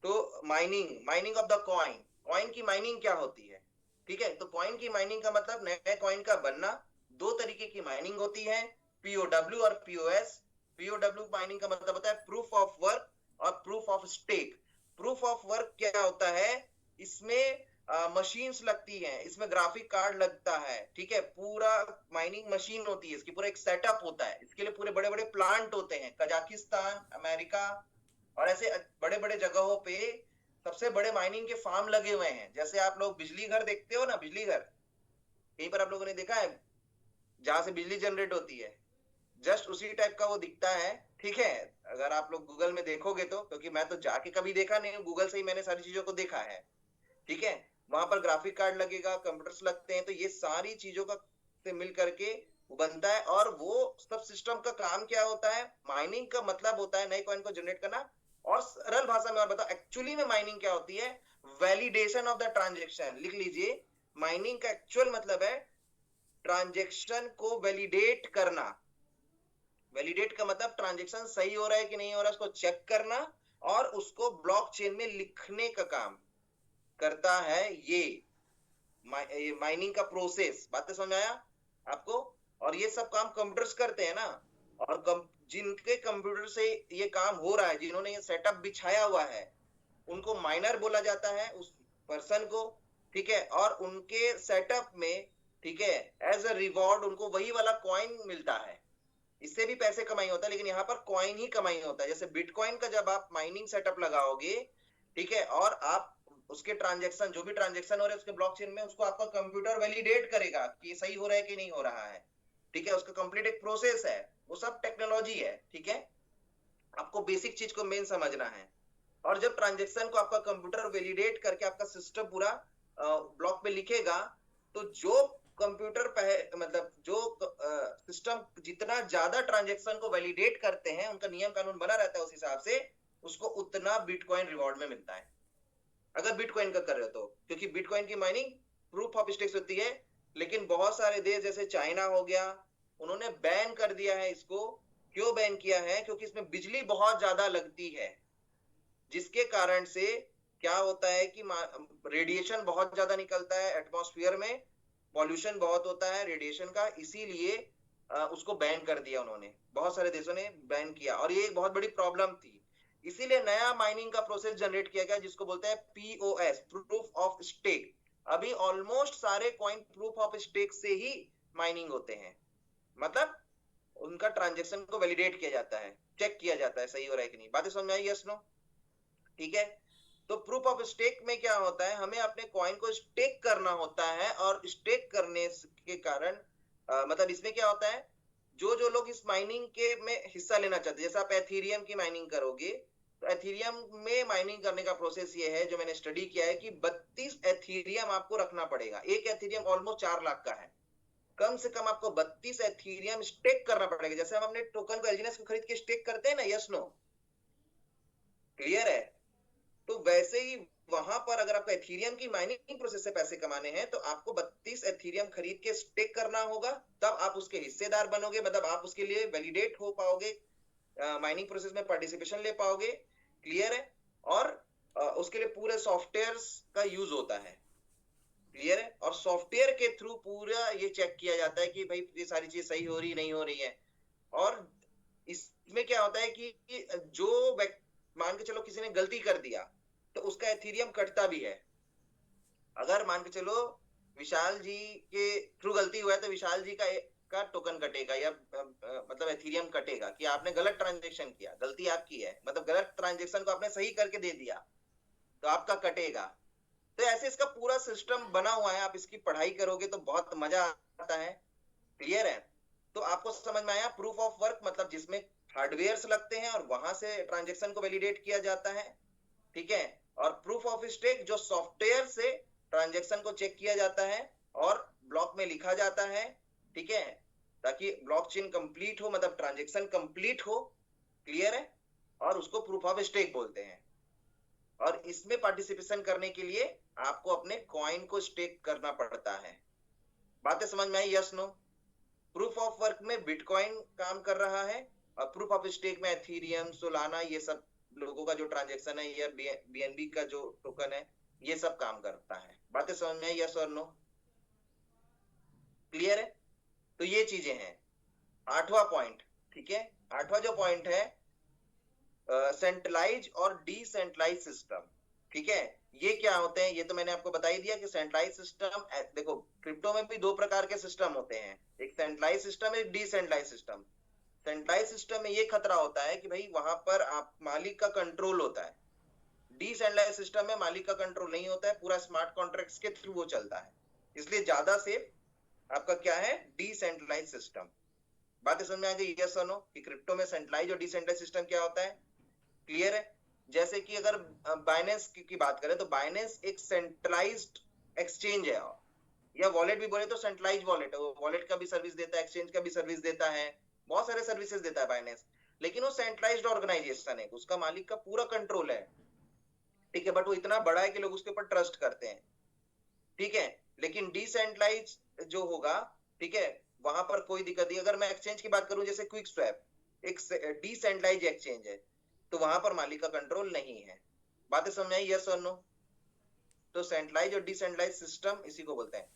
तो mining, mining of the coin, coin की माइनिंग क्या होती है, ठीक है। तो कॉइन की माइनिंग का मतलब नए कॉइन का बनना। दो तरीके की माइनिंग होती है, पीओडब्ल्यू और पीओएस। पीओडब्ल्यू माइनिंग का मतलब होता है प्रूफ ऑफ वर्क और proof of stake. Proof of work क्या होता है? इसमें मशीन्स लगती हैं, इसमें ग्राफिक कार्ड लगता है, ठीक है, पूरा माइनिंग मशीन होती है, इसकी पूरा एक सेटअप होता है, इसके लिए पूरे बड़े बड़े प्लांट होते हैं, कजाकिस्तान, अमेरिका और ऐसे बड़े बड़े जगहों पे सबसे बड़े माइनिंग के फार्म लगे हुए हैं। जैसे आप लोग बिजली घर देखते हो ना, बिजली घर कहीं पर आप लोगों ने देखा है जहां से बिजली जनरेट होती है, जस्ट उसी टाइप का वो दिखता है, ठीक है। अगर आप लोग गूगल में देखोगे तो, क्योंकि मैं तो जाके कभी देखा नहीं, गूगल से ही मैंने सारी चीजों को देखा है, ठीक है। वहां पर ग्राफिक कार्ड लगेगा, कंप्यूटर्स लगते हैं, तो ये सारी चीजों का से मिल करके वो बनता है। और वो सब सिस्टम का काम क्या होता है? माइनिंग का मतलब होता है नए कॉइन को जनरेट करना। और सरल भाषा में और बताओ एक्चुअली में माइनिंग क्या होती है? Validation of the transaction. लिख लीजिए, माइनिंग का एक्चुअल मतलब है ट्रांजेक्शन को वैलिडेट करना। वैलिडेट का मतलब ट्रांजेक्शन सही हो रहा है कि नहीं हो रहा है उसको चेक करना, और उसको ब्लॉकचेन में लिखने का काम करता है ये माइनिंग का प्रोसेस। बातें समझ आया आपको? और ये सब काम कंप्यूटर्स करते हैं ना, और जिनके कंप्यूटर से ये काम हो रहा है, जिन्होंने ये सेटअप बिछाया हुआ है, उनको माइनर बोला जाता है, उस पर्सन को, ठीक है। और उनके सेटअप में, ठीक है, एज अ रिवॉर्ड उनको वही वाला कॉइन मिलता है। इससे भी पैसे कमाई होता है, लेकिन यहाँ पर कॉइन ही कमाई होता है। जैसे बिटकॉइन का जब आप माइनिंग सेटअप लगाओगे, ठीक है, और आप उसके ट्रांजेक्शन, जो भी ट्रांजेक्शन हो रहे हैं उसके ब्लॉकचेन में, उसको आपका कंप्यूटर वैलिडेट करेगा कि सही हो रहा है कि नहीं हो रहा है, ठीक है। उसका कंप्लीट एक प्रोसेस है, वो सब टेक्नोलॉजी है, ठीक है। आपको बेसिक चीज को मेन समझना है। और जब ट्रांजेक्शन को आपका कंप्यूटर वैलिडेट करके आपका सिस्टम पूरा ब्लॉक पे लिखेगा, तो जो कंप्यूटर मतलब जो सिस्टम जितना ज्यादा ट्रांजेक्शन को वैलिडेट करते हैं, उनका नियम कानून बना रहता है उस हिसाब से, उसको उतना बिटकॉइन रिवॉर्ड में मिलता है, अगर बिटकॉइन का कर रहे हो तो। क्योंकि बिटकॉइन की माइनिंग प्रूफ ऑफ स्टेक्स होती है, लेकिन बहुत सारे देश जैसे चाइना हो गया, उन्होंने बैन कर दिया है इसको। क्यों बैन किया है? क्योंकि इसमें बिजली बहुत ज्यादा लगती है, जिसके कारण से क्या होता है कि रेडिएशन बहुत ज्यादा निकलता है एटमॉस्फेयर में, पॉल्यूशन बहुत होता है रेडिएशन का, इसीलिए उसको बैन कर दिया उन्होंने, बहुत सारे देशों ने बैन किया। और ये एक बहुत बड़ी प्रॉब्लम थी, इसीलिए नया माइनिंग का प्रोसेस जनरेट किया गया जिसको बोलते हैं पीओएस, प्रूफ ऑफ स्टेक। अभी ऑलमोस्ट सारे कॉइन प्रूफ ऑफ स्टेक से ही माइनिंग होते हैं, मतलब उनका ट्रांजेक्शन को वैलिडेट किया जाता है, चेक किया जाता है सही हो रहा है कि नहीं। बातें समझ में आई? Yes no? ठीक है। तो प्रूफ ऑफ स्टेक में क्या होता है, हमें अपने कॉइन को स्टेक करना होता है, और स्टेक करने के कारण मतलब इसमें क्या होता है, जो जो लोग इस माइनिंग के में हिस्सा लेना चाहते हैं, जैसे आप एथीरियम की माइनिंग करोगे, तो एथीरियम में माइनिंग करने का प्रोसेस ये है, जो मैंने स्टडी किया है, कि 32 एथीरियम आपको रखना पड़ेगा। एक एथीरियम ऑलमोस्ट 4 लाख का है। कम से कम आपको 32 एथीरियम स्टेक करना पड़ेगा, जैसे हम अपने टोकन को एलजीएनएस को खरीद के स्टेक करते हैं ना। Yes no? क्लियर है? तो वैसे ही वहां पर अगर आपको एथीरियम की माइनिंग प्रोसेस से पैसे कमाने हैं, तो आपको 32 एथीरियम खरीद के स्टेक करना होगा, तब आप उसके हिस्सेदार बनोगे, मतलब आप उसके लिए वैलिडेट हो पाओगे, माइनिंग प्रोसेस में पार्टिसिपेशन ले पाओगे। क्लियर है? और उसके लिए पूरे सॉफ्टवेयर का यूज होता है। क्लियर है? और सॉफ्टवेयर के थ्रू पूरा ये चेक किया जाता है कि भाई ये सारी चीज सही हो रही नहीं हो रही है। और इसमें क्या होता है कि जो मान के चलो किसी ने गलती कर दिया, तो उसका एथीरियम कटता भी है। अगर मान के चलो विशाल जी के थ्रू गलती हुआ है, तो विशाल जी का टोकन कटेगा, या मतलब एथीरियम कटेगा, कि आपने गलत ट्रांजेक्शन किया, गलती आपकी है, मतलब गलत ट्रांजेक्शन को आपने सही करके दे दिया, तो आपका कटेगा। तो ऐसे इसका पूरा सिस्टम बना हुआ है, आप इसकी पढ़ाई करोगे तो बहुत मजा आता है। क्लियर है? तो आपको समझ में आया? प्रूफ ऑफ वर्क मतलब जिसमें हार्डवेयर लगते हैं और वहां से ट्रांजेक्शन को वैलिडेट किया जाता है। ठीक है। और प्रूफ ऑफ स्टेक जो सॉफ्टवेयर से ट्रांजेक्शन को चेक किया जाता है और ब्लॉक में लिखा जाता है। ठीक है, ताकि ब्लॉकचेन कंप्लीट हो, मतलब ट्रांजेक्शन कंप्लीट हो। क्लियर है? और उसको प्रूफ ऑफ स्टेक बोलते हैं। और इसमें पार्टिसिपेशन करने के लिए आपको अपने कॉइन को स्टेक करना पड़ता है। बातें समझ में आई? Yes no? Proof of work में बिटकॉइन काम कर रहा है, और प्रूफ ऑफ स्टेक में एथीरियम, सोलाना, ये सब लोगों का जो ट्रांजेक्शन है, या बीएनबी का जो टोकन है, ये सब काम करता है। बातें समझ में आई? यस और नो? क्लियर है? तो ये चीजें हैं। 8वां पॉइंट। ठीक है, 8वां जो पॉइंट है, सेंट्रलाइज और डिसेंट्रलाइज सिस्टम। ठीक है, ये क्या होते हैं, ये तो मैंने आपको बता ही दिया कि सेंट्रलाइज सिस्टम, देखो क्रिप्टो में भी दो प्रकार के सिस्टम होते हैं, एक सेंट्रलाइज सिस्टम, एक डिसेंट्रलाइज सिस्टम। सेंट्रलाइज सिस्टम में ये खतरा होता है कि भाई वहां पर आप मालिक का कंट्रोल होता है। डिसेंट्रलाइज सिस्टम में मालिक का कंट्रोल नहीं होता है, पूरा स्मार्ट कॉन्ट्रैक्ट्स के थ्रू वो चलता है, इसलिए ज्यादा सेफ आपका क्या है, डिसेंट्रलाइज सिस्टम। बातें समझ में आ गई? यस और नो? कि क्रिप्टो में सेंट्रलाइज और डिसेंट्रलाइज सिस्टम क्या होता है। क्लियर है? जैसे कि अगर बाइनेंस की बात करें, तो बाइनेंस एक सेंट्रलाइज्ड एक्सचेंज है, या वॉलेट भी बोले तो सेंट्रलाइज वॉलेट है। वो वॉलेट का भी सर्विस देता है, एक्सचेंज का भी सर्विस देता है, बहुत सारे सर्विसेज देता है बाइनेंस। लेकिन वो सेंट्रलाइज्ड ऑर्गेनाइजेशन है, उसका मालिक का पूरा कंट्रोल है। ठीक है, बट वो इतना बड़ा है कि लोग उसके ऊपर ट्रस्ट करते हैं। ठीक है, लेकिन डिसेंट्रलाइज जो होगा, ठीक है, वहां पर कोई दिक्कत नहीं। अगर मैं एक्सचेंज की बात करूं, जैसे क्विक स्वैप एक डिसेंट्रलाइज एक्सचेंज है, तो वहां पर मालिक का कंट्रोल नहीं है। बातें समझ आई? यस और नो? तो सेंट्रलाइज और डिसेंट्रलाइज सिस्टम इसी को बोलते हैं।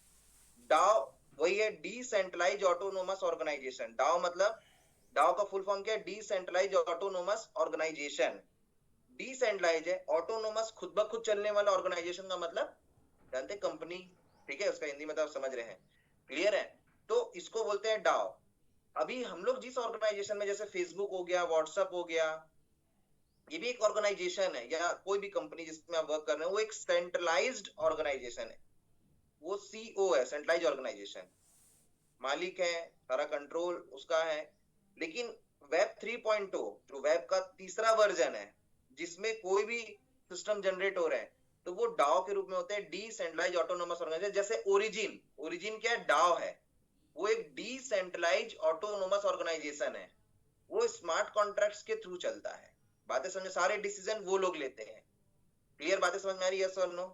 डाओ वही है, डिसेंट्रलाइज ऑटोनोमस ऑर्गेनाइजेशन। डाओ मतलब, डाओ का फुल फॉर्म क्या है, डिसेंट्रलाइज ऑटोनोमस ऑर्गेनाइजेशन। डिसेंट्रलाइज है, ऑटोनोमस खुद ब खुद चलने वाला ऑर्गेनाइजेशन का मतलब जानते, कंपनी। ठीक है, उसका हिंदी मतलब समझ रहे हैं। क्लियर है? तो इसको बोलते हैं डाओ। अभी हम लोग जिस ऑर्गेनाइजेशन में, जैसे फेसबुक हो गया, व्हाट्सएप हो गया, ये भी एक ऑर्गेनाइजेशन है, या कोई भी कंपनी जिसमें आप वर्क कर रहे हैं, वो एक सेंट्रलाइज्ड ऑर्गेनाइजेशन है। वो सीओ है, सेंट्रलाइज्ड ऑर्गेनाइजेशन, मालिक है, सारा कंट्रोल उसका है। लेकिन वेब 3.0 जो वेब का तीसरा वर्जन है, जिसमें कोई भी सिस्टम जनरेट हो रहे हैं, तो वो डाओ के रूप में होते हैं, डिसेंट्रलाइज ऑटोनोमस ऑर्गेनाइजेशन। जैसे ओरिजिन, ओरिजिन क्या है, डाओ है, वो एक डिसेंट्रलाइज ऑटोनोमस ऑर्गेनाइजेशन है, वो स्मार्ट कॉन्ट्रैक्ट्स के थ्रू चलता है। बातें समझे? सारे डिसीजन वो लोग लेते हैं। क्लियर? बातें समझ में आ रही है? यस और नो?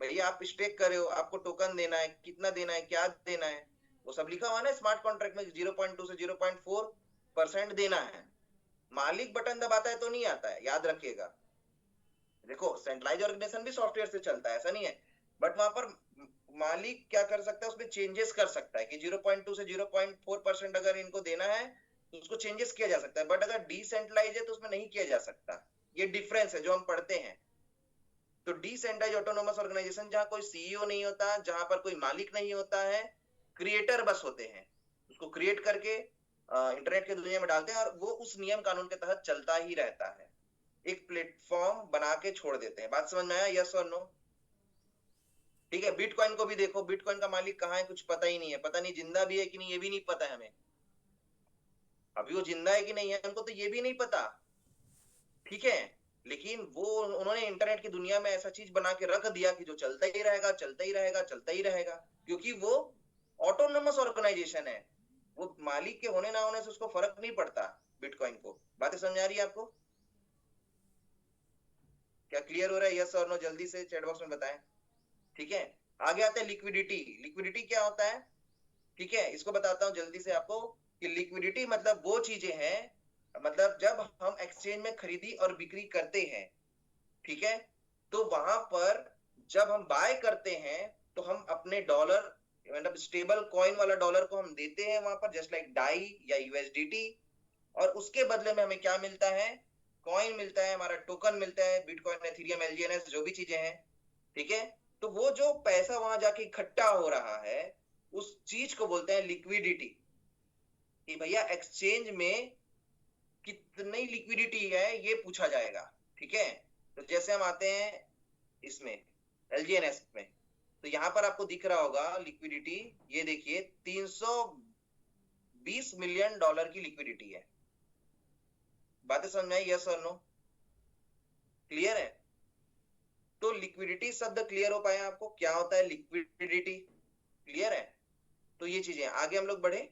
भैया आप स्टेक कर रहे हो, आपको टोकन देना है, कितना देना है, क्या देना है, वो सब लिखा हुआ है ना स्मार्ट कॉन्ट्रैक्ट में। 0.2 से 0.4% देना है। मालिक बटन दबाता है तो नहीं आता है, याद रखिएगा। देखो सेंट्रलाइज ऑर्गेनाइजेशन भी सॉफ्टवेयर से चलता है, ऐसा नहीं है, बट वहां पर मालिक क्या कर सकता है, उसमें चेंजेस कर सकता है कि 0.2 से 0.4% अगर इनको देना है, तो उसको चेंजेस किया जा सकता है। बट अगर डिसेंट्रलाइज है तो उसमें नहीं किया जा सकता। ये डिफरेंस है जो हम पढ़ते हैं। तो डिसेंट्रलाइज्ड ऑटोनोमस ऑर्गेनाइजेशन जहां कोई सीईओ नहीं होता, जहां पर कोई मालिक नहीं होता है, क्रिएटर बस होते हैं, उसको क्रिएट करके इंटरनेट के दुनिया में डालते हैं और वो उस नियम कानून के तहत चलता ही रहता है, एक प्लेटफॉर्म बना के छोड़ देते हैं। बात समझ में आया? यस और नो? ठीक है। बिटकॉइन को भी देखो, बिटकॉइन का मालिक कहाँ है कुछ पता ही नहीं है, पता नहीं जिंदा भी है कि नहीं ये भी नहीं पता है हमें, अभी वो जिंदा है कि नहीं है हमको तो ये भी नहीं पता, ठीक है। लेकिन वो उन्होंने इंटरनेट की दुनिया में ऐसा चीज बना के रख दिया कि जो चलता ही रहेगा, चलता ही रहेगा, चलता ही रहेगा, क्योंकि वो ऑटोनोमस ऑर्गेनाइजेशन है, वो मालिक के होने ना होने से उसको फर्क नहीं पड़ता बिटकॉइन को। बातें समझ आ रही है आपको? क्या क्लियर हो रहा है? यस और नो जल्दी से चैट बॉक्स में बताएं। ठीक है, आगे आते हैं लिक्विडिटी। लिक्विडिटी क्या होता है? ठीक है, इसको बताता हूं जल्दी से आपको कि लिक्विडिटी मतलब वो चीजें हैं, मतलब जब हम एक्सचेंज में खरीदी और बिक्री करते हैं, ठीक है, तो वहां पर जब हम बाय करते हैं तो हम अपने डॉलर, मतलब स्टेबल कॉइन वाला डॉलर को हम देते हैं वहां पर, जस्ट लाइक डाई या यूएसडीटी, और उसके बदले में हमें क्या मिलता है? कॉइन मिलता है, हमारा टोकन मिलता है, बिटकॉइन, एथेरियम, एलजीएनएस, जो भी चीजें हैं, ठीक है। तो वो जो पैसा वहां जाके इकट्ठा हो रहा है, उस चीज को बोलते हैं लिक्विडिटी, कि भैया एक्सचेंज में कितनी लिक्विडिटी है ये पूछा जाएगा, ठीक है। तो जैसे हम आते हैं इसमें एलजीएनएस में, तो यहां पर आपको दिख रहा होगा लिक्विडिटी, ये देखिए 320 मिलियन डॉलर की लिक्विडिटी है। बातें समझ में आई? यस और नो? क्लियर है? तो लिक्विडिटी शब्द क्लियर हो पाया आपको? क्या होता है लिक्विडिटी? क्लियर है? तो ये चीजें आगे हम लोग बढ़े,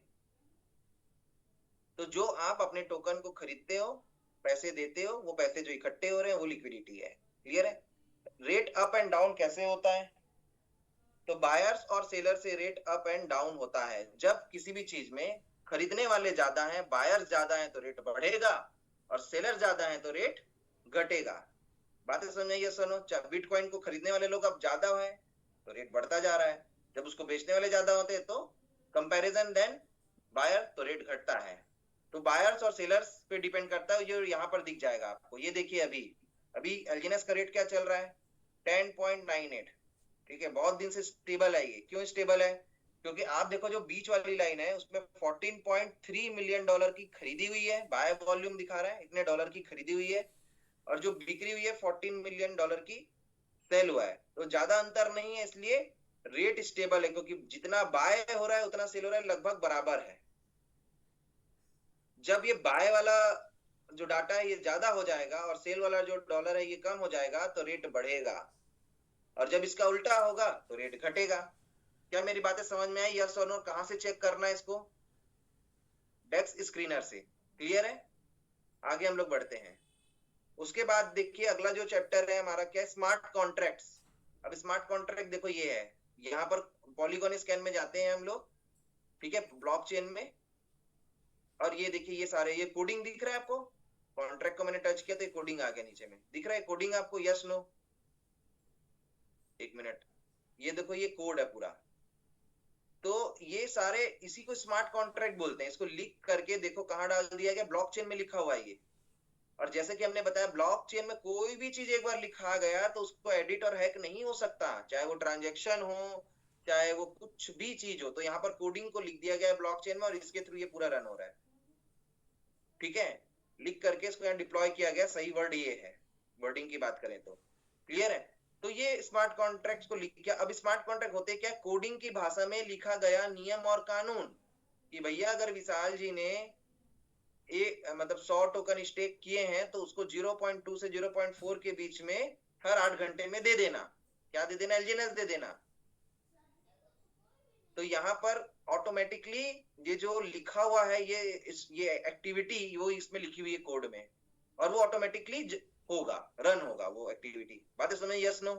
तो जो आप अपने टोकन को खरीदते हो, पैसे देते हो, वो पैसे जो इकट्ठे हो रहे हैं वो लिक्विडिटी है। क्लियर है? रेट अप एंड डाउन कैसे होता है? तो बायर्स और सेलर से रेट अप एंड डाउन होता है। जब किसी भी चीज में खरीदने वाले ज्यादा हैं, बायर्स ज्यादा हैं, तो रेट बढ़ेगा, और सेलर ज्यादा हैं तो रेट घटेगा। बातें समझ में? ये सुनो, बिटकॉइन को खरीदने वाले लोग अब ज्यादा है तो रेट बढ़ता जा रहा है, जब उसको बेचने वाले ज्यादा होते हैं तो कंपैरिजन देन बायर तो रेट घटता है। तो बायर्स और सेलर्स पे डिपेंड करता है, जो यहाँ पर दिख जाएगा आपको। ये देखिए अभी अभी एलजीएनएस का रेट क्या चल रहा है? 10.98, ठीक है, बहुत दिन से स्टेबल है। ये क्यों स्टेबल है? क्योंकि आप देखो जो बीच वाली लाइन है उसमें 14.3 मिलियन डॉलर की खरीदी हुई है, बाय वॉल्यूम दिखा रहा है, इतने डॉलर की खरीदी हुई है, और जो बिक्री हुई है 14 मिलियन डॉलर की सेल हुआ है। तो ज्यादा अंतर नहीं है, इसलिए रेट स्टेबल है, क्योंकि जितना बाय हो रहा है उतना सेल हो रहा है, लगभग बराबर है। जब ये बाय वाला जो डाटा है ये ज्यादा हो जाएगा और सेल वाला जो डॉलर है ये कम हो जाएगा, तो रेट बढ़ेगा, और जब इसका उल्टा होगा तो रेट घटेगा। क्या मेरी बातें समझ में आई? यस और नो? कहां से चेक करना है इसको? डेक्स स्क्रीनर से। क्लियर है? आगे हम लोग बढ़ते हैं। उसके बाद देखिए अगला जो चैप्टर है हमारा क्या है? Smart contracts. अब स्मार्ट कॉन्ट्रैक्ट देखो ये है, यहाँ पर पॉलीगॉन स्कैन में जाते हैं हम लोग, ठीक है, ब्लॉकचेन में, और ये देखिए ये सारे, ये कोडिंग दिख रहा है आपको? कॉन्ट्रैक्ट को मैंने टच किया तो ये कोडिंग आ गया नीचे में, दिख रहा है कोडिंग आपको? Yes no? एक मिनट, ये देखो ये कोड है पूरा। तो ये सारे इसी को स्मार्ट कॉन्ट्रैक्ट बोलते हैं। इसको लिख करके देखो कहाँ डाल दिया गया? ब्लॉकचेन में लिखा हुआ है ये। और जैसे कि हमने बताया ब्लॉकचेन में कोई भी चीज एक बार लिखा गया तो उसको एडिट और हैक नहीं हो सकता, चाहे वो ट्रांजैक्शन हो, चाहे वो कुछ भी चीज हो। तो यहाँ पर कोडिंग को लिख दिया गया है ब्लॉकचेन में, और इसके थ्रू ये पूरा रन हो रहा है, ठीक है। लिख करके इसको यहाँ डिप्लॉय किया गया, सही वर्ड ये है, वर्डिंग की बात करें तो। क्लियर है? तो ये स्मार्ट कॉन्ट्रैक्ट को लिख किया। अब स्मार्ट कॉन्ट्रैक्ट होते क्या? कोडिंग की भाषा में लिखा गया नियम और कानून, कि भैया अगर विशाल जी ने मतलब 100 टोकन स्टेक किए हैं तो उसको 0.2 से 0.4 के बीच में हर 8 घंटे में दे देना। क्या दे देना? एलजीएनएस दे देना। तो यहाँ पर ऑटोमेटिकली ये जो लिखा हुआ है ये एक्टिविटी वो इसमें लिखी हुई है कोड में, और वो ऑटोमेटिकली होगा, रन होगा वो एक्टिविटी। बातें समझ? Yes no?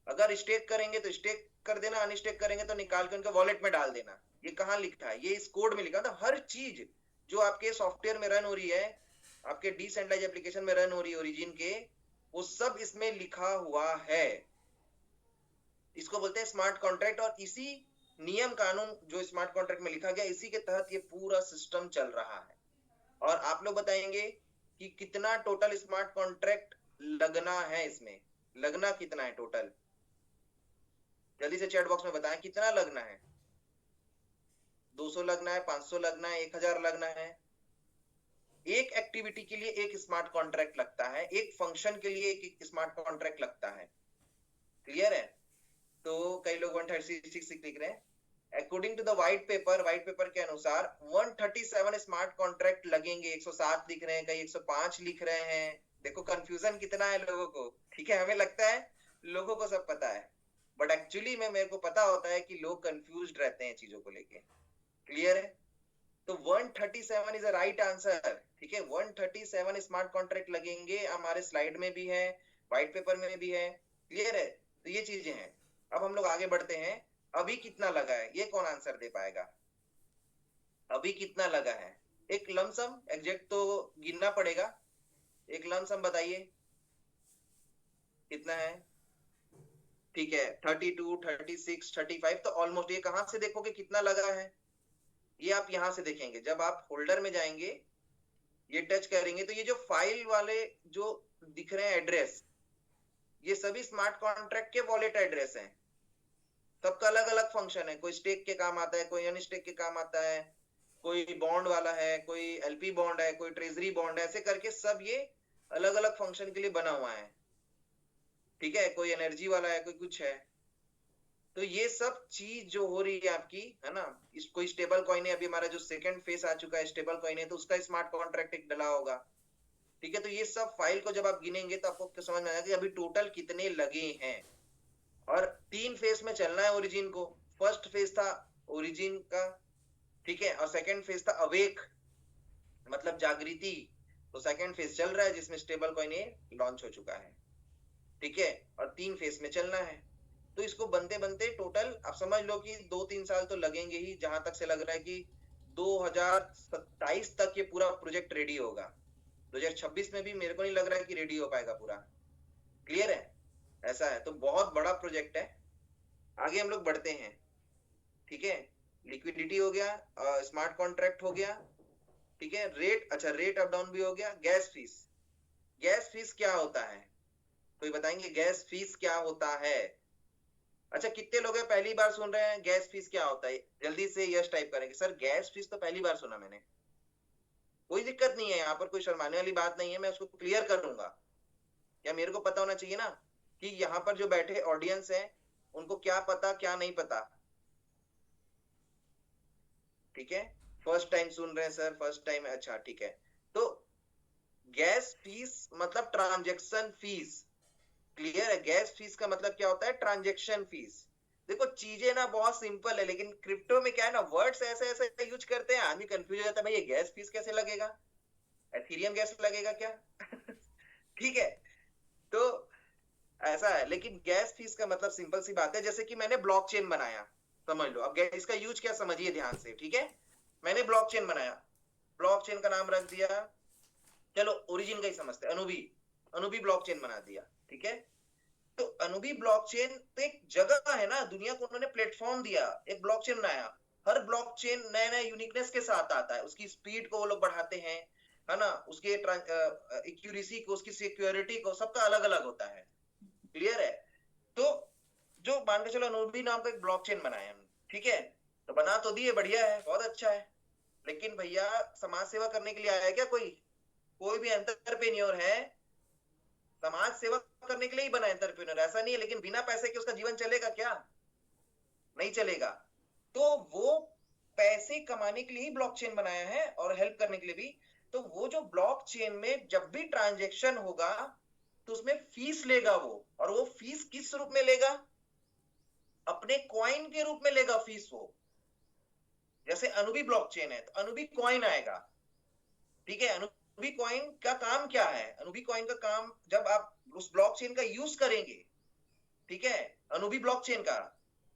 अगर स्टेक करेंगे तो स्टेक कर देना, अनस्टेक करेंगे तो निकाल के उनके वॉलेट में डाल देना। ये कहाँ लिखा है? ये इस कोड में लिखा था। हर चीज जो आपके सॉफ्टवेयर में रन हो रही है, आपके डिसेंट्रलाइज्ड एप्लीकेशन में रन हो रही है ओरिजिन के, वो सब इसमें लिखा हुआ है। इसको बोलते हैं स्मार्ट कॉन्ट्रैक्ट, और इसी नियम कानून जो स्मार्ट कॉन्ट्रैक्ट में लिखा गया, इसी के तहत ये पूरा सिस्टम चल रहा है। और आप लोग बताएंगे कि कितना टोटल स्मार्ट कॉन्ट्रैक्ट लगना है, इसमें लगना कितना है टोटल, जल्दी से चैट बॉक्स में बताएं कितना लगना है। 200 लगना है, 500 लगना है, 1000 लगना है। एक एक्टिविटी के लिए एक स्मार्ट कॉन्ट्रैक्ट लगता है, एक फंक्शन के लिए एक स्मार्ट कॉन्ट्रैक्ट लगता है। क्लियर है? तो कई लोग 136 लिख रहे हैं। According to the white paper के अनुसार 137 स्मार्ट कॉन्ट्रैक्ट लगेंगे। 107 लिख रहे हैं, कई 105 लिख रहे हैं। देखो कंफ्यूजन कितना है लोगों को। ठीक है, हमें लगता है लोगों को सब पता है, बट एक्चुअली में मेरे को पता होता है कि लोग कंफ्यूज्ड रहते हैं चीजों को लेके। क्लियर है? तो 137 इज अ राइट आंसर। ठीक है, 137 स्मार्ट कॉन्ट्रैक्ट लगेंगे, हमारे स्लाइड में भी है, व्हाइट पेपर में भी है। क्लियर है? तो ये चीजें हैं। अब हम लोग आगे बढ़ते हैं। अभी कितना लगा है ये कौन आंसर दे पाएगा? अभी कितना लगा है? एक लमसम, एग्जैक्ट तो गिनना पड़ेगा। एक लमसम बताइए कितना है। ठीक है, 32, 36, 35, तो ऑलमोस्ट। ये कहां से देखोगे कितना लगा है? ये आप यहां से देखेंगे, जब आप होल्डर में जाएंगे, ये टच करेंगे, तो ये जो फाइल वाले जो दिख रहे हैं एड्रेस, ये सभी स्मार्ट कॉन्ट्रैक्ट के वॉलेट एड्रेस हैं। सबका अलग अलग फंक्शन है, कोई स्टेक के काम आता है, कोई अनस्टेक के काम आता है, कोई बॉन्ड वाला है, कोई एलपी बॉन्ड है, कोई ट्रेजरी बॉन्ड है, ऐसे करके सब ये अलग अलग फंक्शन के लिए बना हुआ है। ठीक है, कोई एनर्जी वाला है, कोई कुछ है। तो ये सब चीज जो हो रही है आपकी, है ना, इस कोई स्टेबल कॉइन है, अभी हमारा जो सेकंड फेस आ चुका है स्टेबल कॉइन है, तो उसका स्मार्ट कॉन्ट्रैक्ट एक डला होगा। ठीक है, तो ये सब फाइल को जब आप गिनेंगे तो आपको समझ में आएगा कि अभी टोटल कितने लगे हैं। और 3 फेज में चलना है ओरिजिन को। फर्स्ट फेज था ओरिजिन का, ठीक है, और सेकंड फेज था अवेक, मतलब जागृति। तो सेकंड फेज चल रहा है जिसमें स्टेबल कॉइन लॉन्च हो चुका है। ठीक है, और 3 फेज में चलना है। तो इसको बनते बनते टोटल आप समझ लो कि 2-3 साल तो लगेंगे ही, जहां तक से लग रहा है कि 2027 तक ये पूरा प्रोजेक्ट रेडी होगा। 2026 में भी मेरे को नहीं लग रहा है कि रेडी हो पाएगा पूरा। क्लियर है? ऐसा है, तो बहुत बड़ा प्रोजेक्ट है। आगे हम लोग बढ़ते हैं। ठीक है, लिक्विडिटी हो गया, स्मार्ट कॉन्ट्रैक्ट हो गया। ठीक है, रेट, अच्छा रेट अप डाउन भी हो गया। गैस फीस, गैस फीस क्या होता है? कोई बताएंगे गैस फीस क्या होता है? अच्छा, कितने लोग हैं पहली बार सुन रहे हैं गैस फीस क्या होता है? जल्दी से यस टाइप करेंगे, सर गैस फीस तो पहली बार सुना मैंने। कोई दिक्कत नहीं है, यहाँ पर कोई शर्माने वाली बात नहीं है, मैं उसको क्लियर करूंगा। क्या मेरे को पता होना चाहिए ना कि यहाँ पर जो बैठे ऑडियंस है उनको क्या पता क्या नहीं पता। ठीक है, फर्स्ट टाइम सुन रहे हैं सर, फर्स्ट टाइम, अच्छा ठीक है। तो गैस फीस मतलब ट्रांजेक्शन फीस। क्लियर है? गैस फीस का मतलब क्या होता है? Transaction fees. देखो चीजें ना बहुत सिंपल है, लेकिन क्रिप्टो में क्या है ना, वर्ड्स ऐसे ऐसे यूज करते हैं, आदमी कंफ्यूज हो जाता है, भाई ये गैस फीस कैसे लगेगा, एथीरियम गैस लगेगा क्या? ठीक है, तो ऐसा है। लेकिन गैस फीस का मतलब सिंपल सी बात है, जैसे कि मैंने ब्लॉकचेन बनाया, समझ लो। अब इसका यूज क्या समझिए ध्यान से। ठीक है, मैंने ब्लॉकचेन बनाया, ब्लॉकचेन का नाम रख दिया, चलो ओरिजिन का ही समझते हैं, अनुबी। अनुबी ब्लॉकचेन बना दिया। ठीक है, तो अनुबी ब्लॉकचेन तो एक जगह है ना, दुनिया को उन्होंने प्लेटफॉर्म दिया, एक ब्लॉकचेन बनाया। हर ब्लॉकचेन नए नए यूनिकनेस के साथ आता है, उसकी स्पीड को वो लोग बढ़ाते हैं, है ना, उसके एक्यूरेसी को, उसकी सिक्योरिटी को, सबका अलग अलग होता है। क्लियर है? तो जो मान के चलो अनुबी नाम का एक ब्लॉकचेन बनाया, ठीक है, तो बना तो दिए, बढ़िया है, बहुत अच्छा है। लेकिन भैया समाज सेवा करने के लिए आया है क्या कोई? कोई भी एंटरप्रेन्योर है समाज सेवा करने के लिए ही बना एंटरप्रेन्योर, ऐसा नहीं है। लेकिन बिना पैसे के उसका जीवन चलेगा क्या? नहीं चलेगा। तो वो पैसे कमाने के लिए ही ब्लॉकचेन बनाया है और हेल्प करने के लिए भी। तो वो जो ब्लॉकचेन में जब भी ट्रांजैक्शन होगा तो उसमें फीस लेगा वो, और वो फीस किस रूप में लेगा? अपने कॉइन के रूप में लेगा फीस वो। जैसे अनुबी ब्लॉकचेन है तो अनुबी कॉइन आएगा। ठीक है, अनुबी कॉइन का काम क्या है? अनुबी कॉइन का काम, जब आप उस ब्लॉकचेन का यूज करेंगे, ठीक है, अनुबी ब्लॉकचेन का,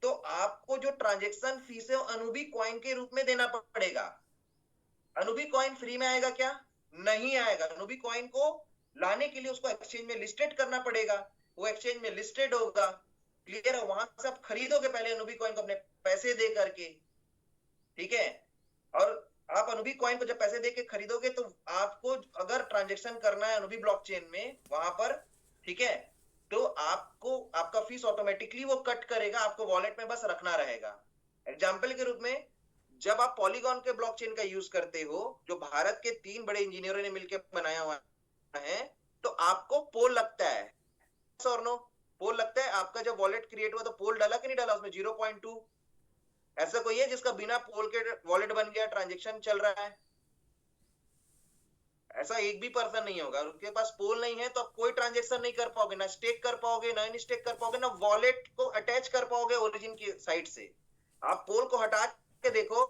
तो आपको जो ट्रांजैक्शन फीस है वो अनुबी कॉइन के रूप में देना पड़ेगा। अनुबी कॉइन फ्री में आएगा क्या? नहीं आएगा। अनुबी कॉइन को लाने के लिए उसको एक्सचेंज में लिस्टेड करना पड़ेगा, वो एक्सचेंज में लिस्टेड होगा। क्लियर है? वहां से आप खरीदोगे पहले अनुबी कॉइन को अपने पैसे दे करके। ठीक है, और आप अनुभी कॉइन को जब पैसे देके खरीदोगे तो आपको अगर ट्रांजेक्शन करना है अनुभी ब्लॉकचेन में वहां पर, ठीक है, तो आपको आपका फीस ऑटोमेटिकली वो कट करेगा, आपको वॉलेट में बस रखना रहेगा। एग्जाम्पल के रूप में जब आप पॉलीगॉन के ब्लॉकचेन का यूज करते हो, जो भारत के 3 बड़े इंजीनियरों ने मिलकर बनाया हुआ है, तो आपको पोल लगता है और नो, पोल लगता है। आपका जब वॉलेट क्रिएट हुआ तो पोल डाला कि नहीं डाला उसमें 0.2? ऐसा कोई है जिसका बिना पोल के वॉलेट बन गया, ट्रांजेक्शन चल रहा है? ऐसा एक भी पर्सन नहीं होगा। उसके पास पोल नहीं है तो आप कोई ट्रांजेक्शन नहीं कर पाओगे, ना स्टेक कर पाओगे, ना स्टेक कर पाओगे, ना वॉलेट को अटैच कर पाओगे ओरिजिन की साइड से। आप पोल को हटा के देखो,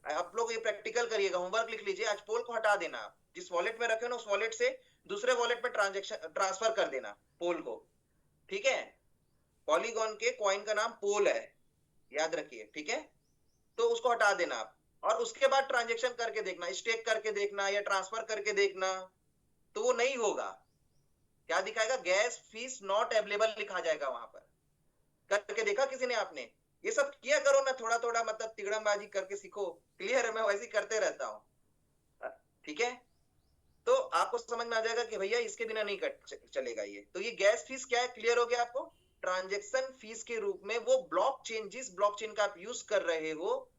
आप लोग ये प्रैक्टिकल करिएगा, होमवर्क लिख लीजिए, आज पोल को हटा देना। आप जिस वॉलेट में रखे ना उस वॉलेट से दूसरे वॉलेट में ट्रांजेक्शन ट्रांसफर कर देना पोल को, ठीक है। पॉलीगॉन के कॉइन का नाम पोल है, याद रखिए, ठीक है। तो उसको हटा देना आप, और उसके बाद ट्रांजेक्शन करके देखना, स्टेक करके देखना या ट्रांसफर करके देखना, तो वो नहीं होगा। क्या दिखाएगा? गैस फीस नॉट अवेलेबल लिखा जाएगा वहां पर। करके देखा किसी ने? आपने ये सब किया करो ना, थोड़ा थोड़ा मतलब तिगड़मबाजी करके सीखो। क्लियर है? मैं वैसे ही करते रहता हूँ, ठीक है। तो आपको समझ में आ जाएगा कि भैया इसके बिना नहीं चलेगा ये। तो ये गैस फीस क्या है, क्लियर हो गया आपको? ट्रांजेक्शन फीस के रूप में वो ब्लॉकचेन, जिस ब्लॉकचेन का आप यूज कर रहे हो,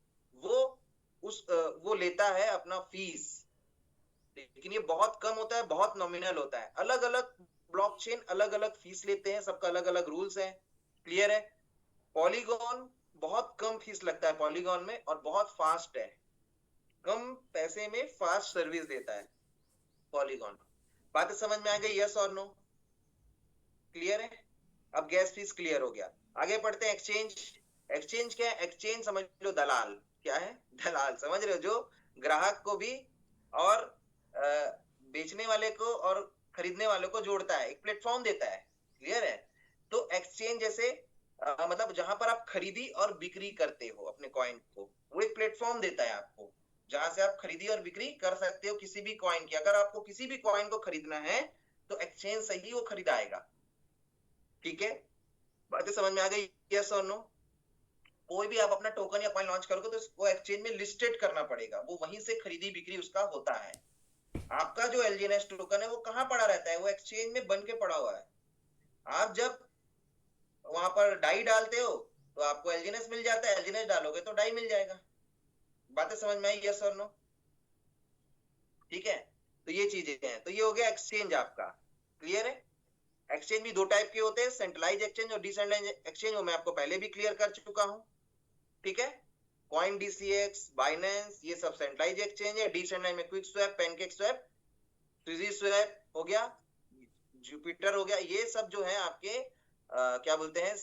वो वो लेता है अपना फीस, लेकिन ये बहुत कम होता है, बहुत नॉमिनल होता है। अलग अलग ब्लॉकचेन अलग अलग फीस लेते हैं, सबका अलग अलग रूल्स है। क्लियर है? पॉलीगॉन बहुत कम फीस लगता है पॉलीगॉन में, और बहुत फास्ट है, कम पैसे में फास्ट सर्विस देता है पॉलीगॉन। बातें समझ में आ गई? यस और नो? क्लियर है? अब गैस फीस क्लियर हो गया, आगे बढ़ते हैं। एक्सचेंज। एक्सचेंज क्या है? एक्सचेंज समझ लो दलाल। क्या है? दलाल, समझ रहे हो? जो ग्राहक को भी और बेचने वाले को और खरीदने वाले को जोड़ता है, एक प्लेटफॉर्म देता है। क्लियर है? तो एक्सचेंज जैसे मतलब जहां पर आप खरीदी और बिक्री करते हो अपने कॉइन को, वो एक प्लेटफॉर्म देता है आपको, जहां से आप खरीदी और बिक्री कर सकते हो किसी भी कॉइन की। अगर आपको किसी भी कॉइन को खरीदना है तो एक्सचेंज से ही वो खरीदाएगा, ठीक है। बातें समझ में आ गई? यस और नो? कोई भी आप अपना टोकन या कॉइन लॉन्च करोगे तो उसको एक्सचेंज में लिस्टेड करना पड़ेगा, वो वहीं से खरीदी बिक्री उसका होता है। आपका जो एलजीएनएस टोकन है वो कहाँ पड़ा रहता है? वो एक्सचेंज में बन के पड़ा हुआ है। आप जब वहां पर डाई डालते हो तो आपको एलजीएनएस मिल जाता है, एलजीएनएस डालोगे तो डाई मिल जाएगा। बातें समझ में आई? यस और नो? ठीक है। तो ये चीजें हैं, तो ये हो गया एक्सचेंज आपका। क्लियर है? एक्सचेंज भी दो टाइप के होते हैं, सेंट्रलाइज एक्सचेंज और डिसेंट्रलाइज एक्सचेंज, वो मैं आपको पहले भी क्लियर कर चुका हूं, ठीक है। कॉइन डीसीएक्स, बाइनेंस, ये सब सेंट्रलाइज एक्सचेंज है। डिसेंट्रलाइज में क्विक स्वैप, पैनकेक स्वैप, स्विजी स्वैप हो गया, जुपिटर हो गया, ये सब जो है आपके क्या बोलते हैं,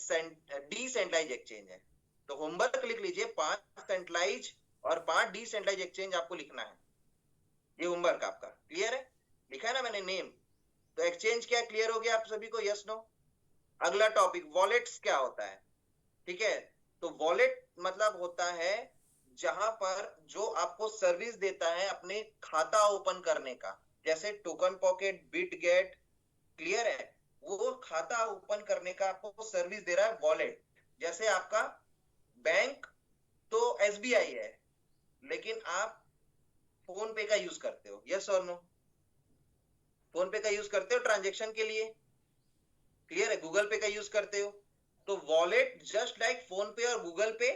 डिसेंट्रलाइज एक्सचेंज है। तो होमवर्क लिख लीजिए, 5 सेंट्रलाइज और 5 डिसेंट्रलाइज एक्सचेंज आपको लिखना है, ये होमवर्क आपका। क्लियर है? लिखा है ना मैंने नेम? तो एक्सचेंज क्या, क्लियर हो गया आप सभी को? Yes no? अगला टॉपिक, वॉलेट्स क्या होता है, ठीक है। तो वॉलेट मतलब होता है जहां पर जो आपको सर्विस देता है अपने खाता ओपन करने का, जैसे टोकन पॉकेट, बिटगेट। क्लियर है? वो खाता ओपन करने का आपको सर्विस दे रहा है वॉलेट। जैसे आपका बैंक तो एसबीआई है, लेकिन आप फोन पे का यूज करते हो, यस और नो? फोन पे का यूज करते हो ट्रांजेक्शन के लिए। क्लियर है? गूगल पे का यूज करते हो। तो वॉलेट जस्ट लाइक फोन पे और गूगल पे,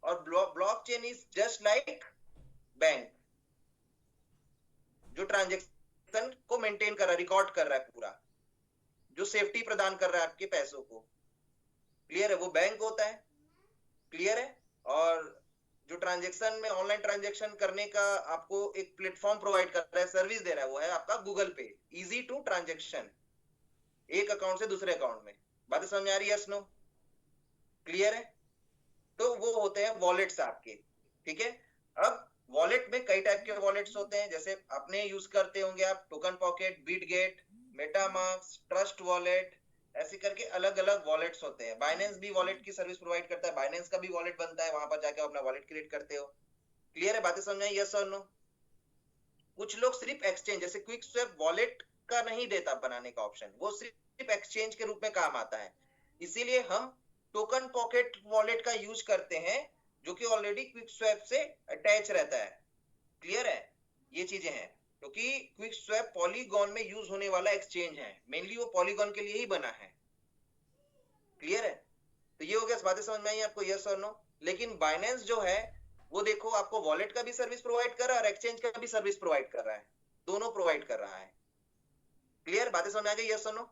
और blockchain is just like bank, जो ट्रांजेक्शन को मेंटेन कर रहा है, रिकॉर्ड कर रहा है पूरा, जो सेफ्टी प्रदान कर रहा है आपके पैसों को। क्लियर है? वो बैंक होता है। क्लियर है? और जो ट्रांजेक्शन में, ऑनलाइन ट्रांजेक्शन करने का आपको एक प्लेटफॉर्म प्रोवाइड कर रहा है, सर्विस दे रहा है, वो है आपका गूगल पे। इजी टू ट्रांजेक्शन, एक अकाउंट से दूसरे अकाउंट में। बातें समझ में आ रही है? Yes no? क्लियर है? तो वो होते हैं वॉलेट्स आपके, ठीक है। अब वॉलेट में कई टाइप के वॉलेट्स होते हैं, जैसे अपने यूज करते होंगे आप token pocket, Bitget, MetaMask, trust wallet, ऐसे करके अलग अलग वॉलेट्स होते हैं। बाइनेंस भी वॉलेट की सर्विस प्रोवाइड करता है, बाइनेंस का भी वॉलेट बनता है, वहां पर जाके अपना वॉलेट क्रिएट करते हो। क्लियर है? बातें समझ आई? यस और नो? कुछ लोग सिर्फ एक्सचेंज, जैसे क्विक स्वैप वॉलेट का नहीं देता बनाने का ऑप्शन, वो सिर्फ एक्सचेंज के रूप में काम आता है। इसीलिए हम टोकन पॉकेट वॉलेट का यूज करते हैं, जो कि ऑलरेडी क्विक स्वैप से अटैच रहता है। क्लियर है? ये चीजें हैं क्योंकि क्विक स्वैप पॉलीगॉन में यूज होने वाला एक्सचेंज है, मेनली वो पॉलीगॉन के लिए ही बना है। क्लियर है? तो ये हो गया, बातें समझ में आई आपको, यस और नो? लेकिन बाइनेंस जो है वो देखो आपको वॉलेट का भी सर्विस प्रोवाइड कर रहा है और एक्सचेंज का भी सर्विस प्रोवाइड कर रहा है, दोनों प्रोवाइड कर रहा है। क्लियर? बातें समझ में आ गई, यस और नो?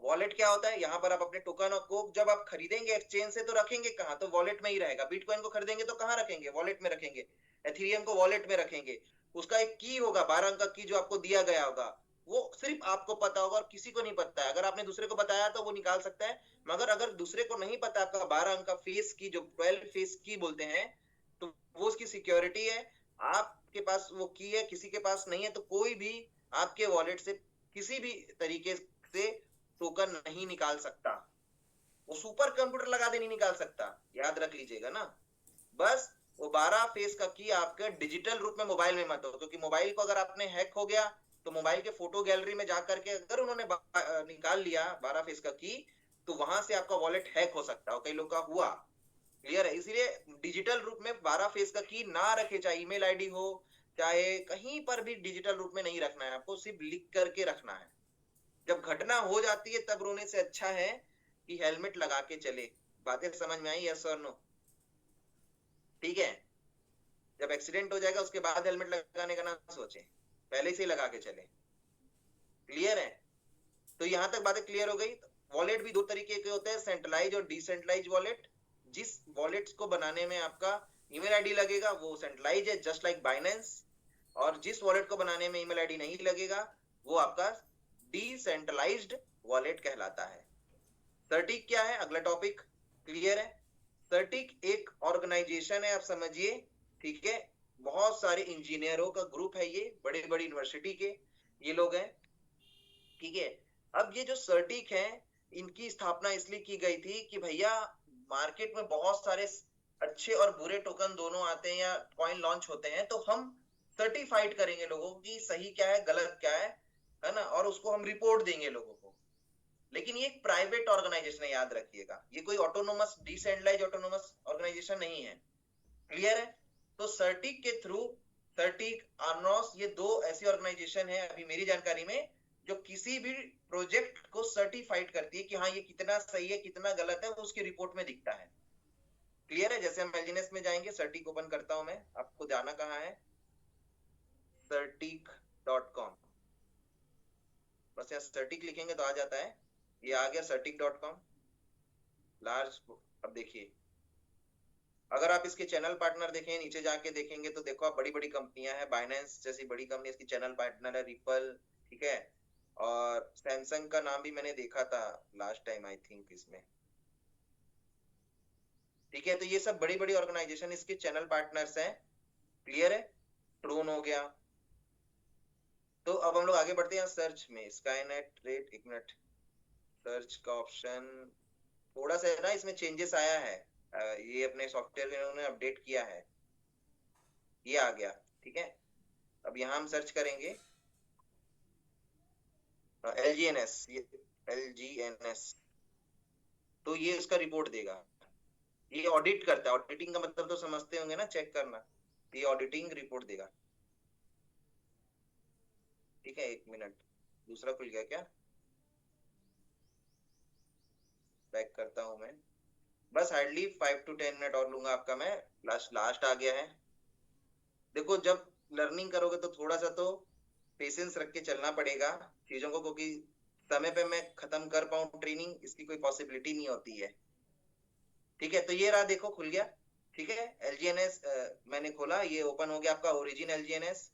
वॉलेट क्या होता है? यहाँ पर आप अपने टोकन को जब आप खरीदेंगे एक्सचेंज से तो रखेंगे कहाँ? तो वॉलेट में ही रहेगा। बिटकॉइन को खरीदेंगे तो कहाँ रखेंगे? वॉलेट में रखेंगे। एथेरियम को वॉलेट में रखेंगे। उसका एक की होगा, 12 अंक का की जो आपको दिया गया होगा, वो सिर्फ आपको पता होगा और किसी को नहीं पता है। अगर आपने दूसरे को बताया तो वो निकाल सकता है, मगर अगर दूसरे को नहीं पता आपका 12 अंक का फेस की, जो 12 फेस की बोलते हैं, तो वो उसकी सिक्योरिटी है। आपके पास वो की है, किसी के पास नहीं है, तो कोई भी आपके वॉलेट से किसी भी तरीके से टोकन नहीं निकाल सकता। वो सुपर कंप्यूटर लगा दे नहीं निकाल सकता, याद रख लीजिएगा ना। बस वो 12 फेस का की आपके डिजिटल रूप में मोबाइल में मत हो, क्योंकि मोबाइल को अगर आपने हैक हो गया तो मोबाइल के फोटो गैलरी में जाकर के अगर उन्होंने निकाल लिया 12 फेस का की, तो वहां से आपका वॉलेट हैक हो सकता है, कई लोग का हुआ। क्लियर है? इसीलिए डिजिटल रूप में 12 फेस का की ना रखे, चाहे ईमेल आईडी हो, चाहे कहीं पर भी डिजिटल रूप में नहीं रखना है आपको, सिर्फ लिख करके रखना है। जब घटना हो जाती है तब रोने से अच्छा है कि हेलमेट लगा के चले। बातें समझ में आई, यस और नो? ठीक है? जब एक्सीडेंट हो जाएगा उसके बाद हेलमेट लगाने का ना सोचे, पहले से ही लगा के चले। क्लियर है? तो यहां तक बातें क्लियर हो गई। वॉलेट भी दो तरीके के होते हैं, सेंट्रलाइज और डिसेंट्रलाइज वॉलेट। जिस वॉलेट को बनाने में आपका ईमेल आईडी लगेगा वो सेंट्रलाइज है, जस्ट लाइक बाइनेंस। और जिस वॉलेट को बनाने में ईमेल आईडी नहीं लगेगा वो आपका डिसेंट्रलाइज्ड वॉलेट कहलाता है। सर्टिक क्या है? अगला टॉपिक। क्लियर है? सर्टिक एक ऑर्गेनाइजेशन है, आप समझिए। ठीक है? बहुत सारे इंजीनियरों का ग्रुप है, ये बड़े बड़ी यूनिवर्सिटी के ये लोग हैं। ठीक है? अब ये जो सर्टिक है, इनकी स्थापना इसलिए की गई थी कि भैया मार्केट में बहुत सारे अच्छे और बुरे टोकन दोनों आते हैं या कॉइन लॉन्च होते हैं, तो हम सर्टिफाइड करेंगे लोगों की सही क्या है गलत क्या है ना, और उसको हम रिपोर्ट देंगे लोगों को। लेकिन ये एक प्राइवेट ऑर्गेनाइजेशन है, याद रखिएगा, ये कोई ऑटोनोमस डिसेंट्रलाइज ऑटोनोमस ऑर्गेनाइजेशन नहीं है। क्लियर है? तो सर्टिक के थ्रू, सर्टिक, आर्नोस, ये दो ऐसी ऑर्गेनाइजेशन है अभी मेरी जानकारी में जो किसी भी प्रोजेक्ट को सर्टिफाइड करती है कि हाँ ये कितना सही है कितना गलत है, वो उसकी रिपोर्ट में दिखता है। क्लियर है? जैसे हम एलजीएनएस में जाएंगे, सर्टिक ओपन करता हूं मैं, आपको जाना कहाँ है? सर्टिक.com। बस यहाँ सर्टिक लिखेंगे तो आ जाता है, ये आ गया सर्टिक.com लार्ज। अब देखिए, अगर आप इसके चैनल पार्टनर देखें, नीचे जाके देखेंगे तो देखो आप बड़ी बड़ी कंपनियां हैं, बाइनेंस जैसी बड़ी कंपनी इसकी चैनल पार्टनर है, रिपल। ठीक है? और सैमसंग का नाम भी मैंने देखा था लास्ट टाइम आई थिंक इसमें। ठीक है? तो ये सब बड़ी बड़ी ऑर्गेनाइजेशन इसके चैनल पार्टनर्स हैं। क्लियर है? ट्रोन हो गया। तो अब हम लोग आगे बढ़ते हैं सर्च में, स्काईनेट रेट। एक मिनट, सर्च का ऑप्शन थोड़ा सा है ना इसमें चेंजेस आया है, ये अपने सॉफ्टवेयर में उन्होंने अपडेट किया है, ये आ गया। ठीक है? अब यहाँ हम सर्च करेंगे LGNS, ये LGNS, तो ये इसका रिपोर्ट देगा। ये ऑडिट करता है, ऑडिटिंग का मतलब तो समझते होंगे ना, चेक करना। ये ऑडिटिंग रिपोर्ट देगा। ठीक है? एक मिनट, दूसरा खुल गया क्या? बैक करता हूं मैं, बस हार्डली 5 to 10 मिनट और लूंगा आपका मैं। लास्ट लास्ट आ गया है। देखो जब लर्निंग करोगे तो थोड़ा सा तो पेशेंस रख के चलना पड़ेगा चीजों को, क्योंकि समय पे मैं खत्म कर पाऊं ट्रेनिंग इसकी कोई पॉसिबिलिटी नहीं होती है। ठीक है? तो ये रहा, देखो खुल गया। ठीक है? एलजीएनएस मैंने खोला, ये ओपन हो गया आपका ओरिजिन एलजीएनएस।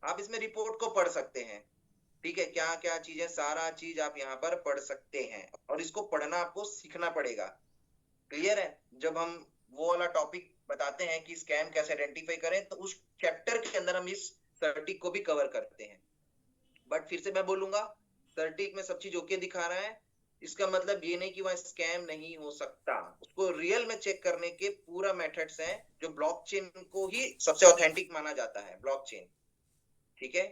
आप इसमें रिपोर्ट को पढ़ सकते हैं। ठीक है? क्या क्या चीजें, सारा चीज आप यहाँ पर पढ़ सकते हैं, और इसको पढ़ना आपको सीखना पड़ेगा। क्लियर है? जब हम वो वाला टॉपिक बताते हैं कि स्कैम कैसे आइडेंटिफाई करें, तो उस चैप्टर के अंदर हम इस सर्टिक को भी कवर करते हैं। बट फिर से मैं बोलूंगा, सर्टिक में सब चीज ओके दिखा रहा है, इसका मतलब ये नहीं कि वहां स्कैम नहीं हो सकता। उसको रियल में चेक करने के पूरा मेथड्स हैं, जो ब्लॉकचेन को ही सबसे ऑथेंटिक माना जाता है, ब्लॉकचेन। ठीक है?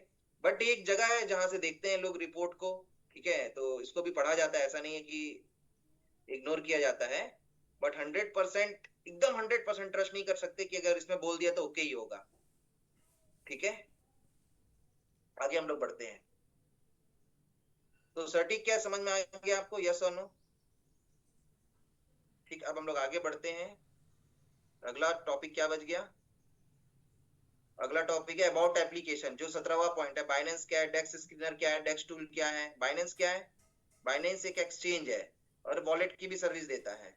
बट एक जगह है जहां से देखते हैं लोग रिपोर्ट को। ठीक है? तो इसको भी पढ़ा जाता है, ऐसा नहीं है कि इग्नोर किया जाता है। बट 100%, एकदम 100% ट्रस्ट नहीं कर सकते कि अगर इसमें बोल दिया तो ओके ही होगा। ठीक है, आगे हम लोग बढ़ते हैं। तो सटीक क्या समझ में आ गया आपको, यस और नो? ठीक, अब हम लोग आगे बढ़ते हैं। अगला टॉपिक क्या बच गया? अगला टॉपिक है अबाउट एप्लीकेशन, जो 17वां पॉइंट है। बाइनेंस क्या है, डेक्स स्क्रीनर क्या है, डेक्स टूल क्या है। बाइनेंस क्या है? बाइनेंस एक एक्सचेंज है और वॉलेट की भी सर्विस देता है।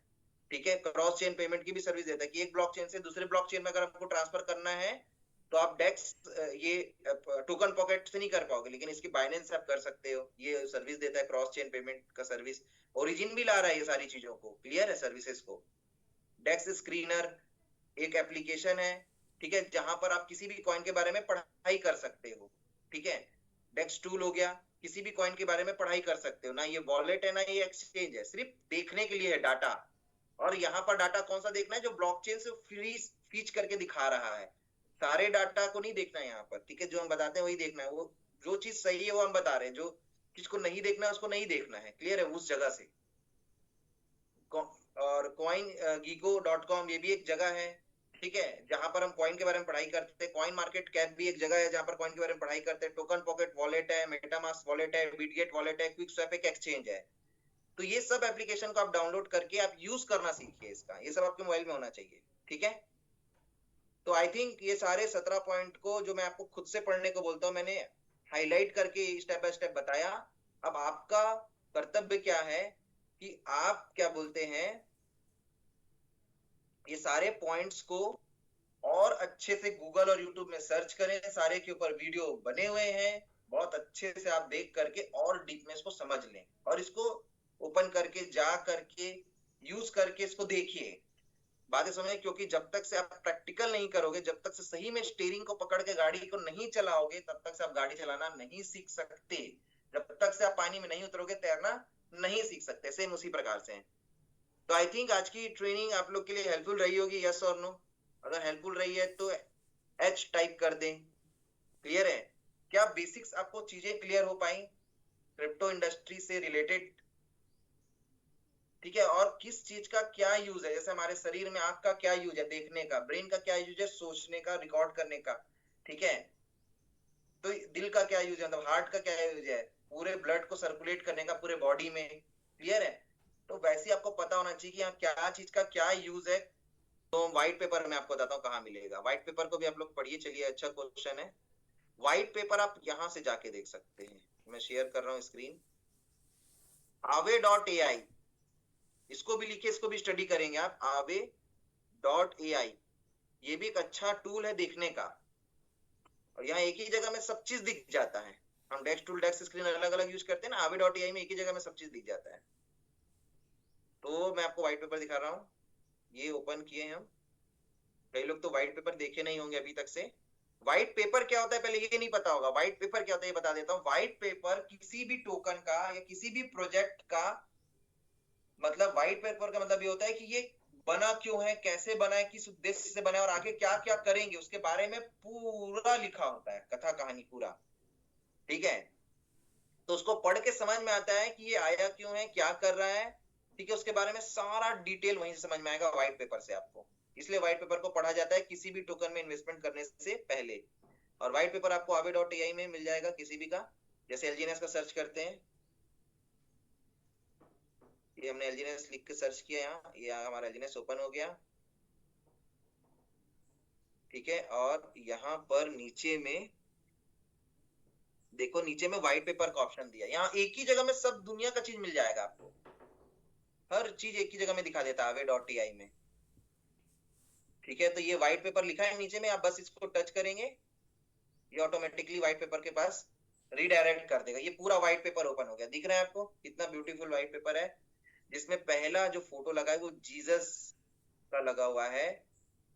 ठीक है, क्रॉस चेन पेमेंट की भी सर्विस देता है कि एक ब्लॉकचेन से दूसरे ब्लॉकचेन में अगर आपको ट्रांसफर करना है तो आप डेक्स ये टोकन पॉकेट से नहीं कर पाओगे, लेकिन इसकी बाइनेंस से आप कर सकते हो। ये सर्विस देता है, क्रॉस चेन पेमेंट का सर्विस। ओरिजिन भी ला रहा है ये सारी चीजों को, क्लियर है, सर्विसेज को। डेक्स स्क्रीनर एक एप्लीकेशन है, ठीक है, जहां पर आप किसी भी कॉइन के बारे में पढ़ाई कर सकते हो। ठीक है, डेक्स टूल हो गया, किसी भी कॉइन के बारे में पढ़ाई कर सकते हो। ना ये वॉलेट है ना ये एक्सचेंज है, सिर्फ देखने के लिए है डाटा। और यहाँ पर डाटा कौन सा देखना है, जो ब्लॉकचेन से फ्रीज फीच करके दिखा रहा है। सारे डाटा को नहीं देखना है यहाँ पर, ठीक है, जो हम बताते हैं वही देखना है। वो जो चीज सही है वो हम बता रहे हैं, जो चीज को नहीं देखना है उसको नहीं देखना है, क्लियर है, उस जगह से। और कॉइन गीको.com ये भी एक जगह है, ठीक है, जहां पर हम कॉइन के बारे में पढ़ाई करते हैं। कॉइन मार्केट कैप भी एक जगह है जहां पर कॉइन के बारे में पढ़ाई करते हैं। टोकन पॉकेट वॉलेट है, मेटामास्क वॉलेट है, बिटगेट वॉलेट है, क्विकस्वैप एक एक्सचेंज है। तो ये सब एप्लीकेशन को आप डाउनलोड करके आप यूज करना सीखिए, इसका ये सब आपके मोबाइल में होना चाहिए। ठीक है, तो आई थिंक ये सारे 17 पॉइंट को जो मैं आपको खुद से पढ़ने को बोलता हूँ, मैंने हाईलाइट करके स्टेप बाय स्टेप बताया। अब आपका कर्तव्य क्या है कि आप क्या बोलते हैं, ये सारे पॉइंट्स को और अच्छे से गूगल और यूट्यूब में सर्च करें। सारे के ऊपर वीडियो बने हुए हैं, बहुत अच्छे से आप देख करके और डीप में इसको समझ लें और इसको ओपन करके जा करके यूज करके इसको देखिए, बातें समझें। क्योंकि जब तक से आप प्रैक्टिकल नहीं करोगे, जब तक से सही में स्टीयरिंग को पकड़ के गाड़ी को नहीं चलाओगे, तब तक से आप गाड़ी चलाना नहीं सीख सकते। जब तक से आप पानी में नहीं उतरोगे, तैरना नहीं सीख सकते। सेम उसी प्रकार से है। तो आई थिंक आज की ट्रेनिंग आप लोग के लिए हेल्पफुल रही होगी, यस और नो? अगर हेल्पफुल रही है तो एच टाइप कर दें। क्लियर है? क्या बेसिक्स आपको चीजें क्लियर हो पाई क्रिप्टो इंडस्ट्री से रिलेटेड? ठीक है, और किस चीज का क्या यूज है, जैसे हमारे शरीर में आंख का क्या यूज है, देखने का, ब्रेन का क्या यूज है, सोचने का, रिकॉर्ड करने का। ठीक है, तो दिल का क्या यूज है, मतलब हार्ट का क्या यूज है, पूरे ब्लड को सर्कुलेट करने का पूरे बॉडी में। क्लियर है? तो वैसे आपको पता होना चाहिए कि यहाँ क्या चीज का क्या यूज है। तो व्हाइट पेपर मैं आपको बताता हूँ कहाँ मिलेगा। व्हाइट पेपर को भी आप लोग पढ़िए, चलिए, अच्छा क्वेश्चन है। व्हाइट पेपर आप यहाँ से जाके देख सकते हैं, मैं शेयर कर रहा हूँ स्क्रीन। aave.ai, इसको भी लिखिए, इसको भी स्टडी करेंगे आप। aave.ai, ये भी एक अच्छा टूल है देखने का। और यहाँ एक ही जगह में सब चीज दिख जाता है। हम डेस्क टूल, डेस्क स्क्रीन अलग अलग यूज करते हैं ना, aave.ai में एक ही जगह में सब चीज दिख जाता है। तो मैं आपको व्हाइट पेपर दिखा रहा हूँ, ये ओपन किए हम। कई लोग तो व्हाइट पेपर देखे नहीं होंगे अभी तक से। व्हाइट पेपर क्या होता है पहले ये नहीं पता होगा। व्हाइट पेपर क्या होता है ये बता देता हूँ। व्हाइट पेपर किसी भी टोकन का या किसी भी प्रोजेक्ट का, मतलब व्हाइट पेपर का मतलब ये होता है कि ये बना क्यों है, कैसे बना है, किस उद्देश्य से बना है और आगे क्या क्या करेंगे उसके बारे में पूरा लिखा होता है, कथा कहानी पूरा। ठीक है, तो उसको पढ़ के समझ में आता है कि ये आया क्यों है, क्या कर रहा है। ठीक है, उसके बारे में सारा डिटेल वहीं से समझ में आएगा व्हाइट पेपर से आपको। इसलिए व्हाइट पेपर को पढ़ा जाता है किसी भी टोकन में इन्वेस्टमेंट करने से पहले। और व्हाइट पेपर आपको aave.ai में मिल जाएगा किसी भी का, जैसे एलजीएनएस का सर्च करते हैं। ये हमने एलजीएनएस लिख के सर्च किया, यहाँ ये हमारा एलजीएनएस ओपन हो गया। ठीक है, और यहाँ पर नीचे में देखो, नीचे में व्हाइट पेपर का ऑप्शन दिया। यहाँ एक ही जगह में सब दुनिया का चीज मिल जाएगा आपको, हर चीज एक ही जगह में दिखा देता है aave.ai में। ठीक है, तो ये व्हाइट पेपर लिखा है नीचे में, आप बस इसको टच करेंगे, ये ऑटोमेटिकली व्हाइट पेपर के पास रीडायरेक्ट कर देगा। ये पूरा व्हाइट पेपर ओपन हो गया, दिख रहा है आपको कितना ब्यूटीफुल व्हाइट पेपर है। जिसमें पहला जो फोटो लगा है वो जीसस का लगा हुआ है।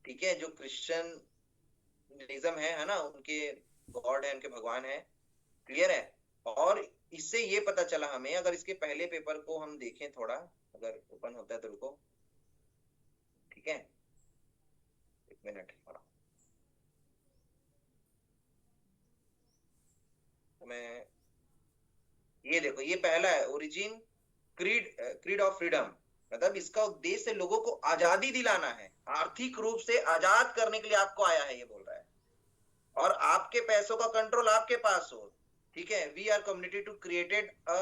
ठीक है, जो क्रिश्चियनिज्म है ना, उनके गॉड है, उनके भगवान है। क्लियर है? और इससे ये पता चला हमें, अगर इसके पहले पेपर को हम देखें थोड़ा, अगर ओपन होता है तो रुको। ठीक है, एक मिनट, मैं, ये देखो, ये पहला है ओरिजिन क्रीड ऑफ फ्रीडम। मतलब इसका उद्देश्य लोगों को आजादी दिलाना है, आर्थिक रूप से आजाद करने के लिए आपको आया है, ये बोल रहा है। और आपके पैसों का कंट्रोल आपके पास हो, ठीक है। We are community to created a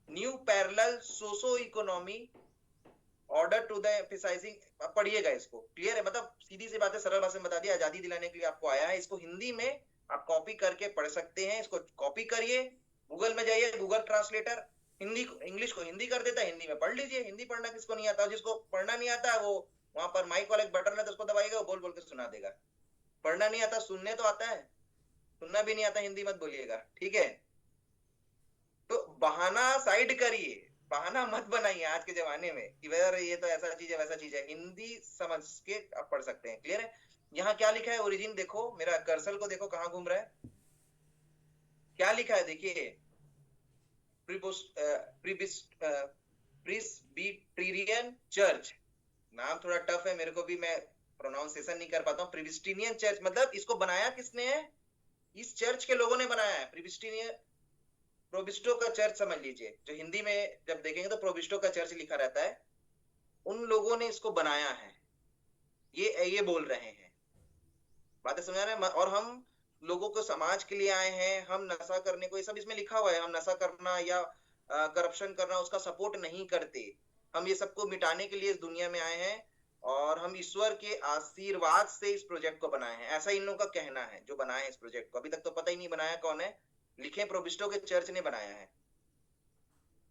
new parallel socio economy order to the emphasising. पढ़िएगा इसको, क्लियर है, मतलब सीधी सी बातें सरल भाषा में बता दी, आजादी दिलाने के लिए आपको आया है। इसको हिंदी में आप कॉपी करके पढ़ सकते हैं, इसको कॉपी करिए, गूगल में जाइए, गूगल ट्रांसलेटर हिंदी को इंग्लिश को हिंदी कर देता है, हिंदी में पढ़ लीजिए। हिंदी पढ़ना किसको नहीं आता, जिसको पढ़ना नहीं आता वो वहां पर माइक वाला एक बटन है तो उसको दबाइएगा, वो बोल बोल के सुना देगा। पढ़ना नहीं आता, सुनने तो आता है, सुनना भी नहीं आता हिंदी मत बोलिएगा, ठीक है। तो बहाना साइड करिए, बहाना मत बनाइए आज के जमाने में कि यार ये तो ऐसा चीज है वैसा चीज है। हिंदी समझ के आप पढ़ सकते हैं, क्लियर है। यहाँ क्या लिखा है, ओरिजिन देखो, मेरा कर्सर को देखो कहाँ घूम रहा है, क्या लिखा है देखिए, प्रिस्बिटेरियन चर्च। नाम थोड़ा टफ है मेरे को भी, मैं प्रोनाउंसिएशन नहीं कर पाता हूँ। प्रिस्बिटेरियन चर्च मतलब इसको बनाया किसने है, इस चर्च के लोगों ने बनाया है। प्रिस्बिटेरियन प्रोबिस्टो का चर्च समझ लीजिए, जो हिंदी में जब देखेंगे तो प्रोबिस्टो का चर्च लिखा रहता है, उन लोगों ने इसको बनाया है, ये बोल रहे हैं, बातें समझ रहे हैं। और हम लोगों को समाज के लिए आए हैं, हम नशा करने को, ये सब इसमें लिखा हुआ है, हम नशा करना या करप्शन करना उसका सपोर्ट नहीं करते, हम ये सबको मिटाने के लिए इस दुनिया में आए हैं, और हम ईश्वर के आशीर्वाद से इस प्रोजेक्ट को बनाए हैं, ऐसा इन लोगों का कहना है जो बनाए हैं इस प्रोजेक्ट को। अभी तक तो पता ही नहीं बनाया कौन है, लिखे प्रोबिस्टो के चर्च ने बनाया है।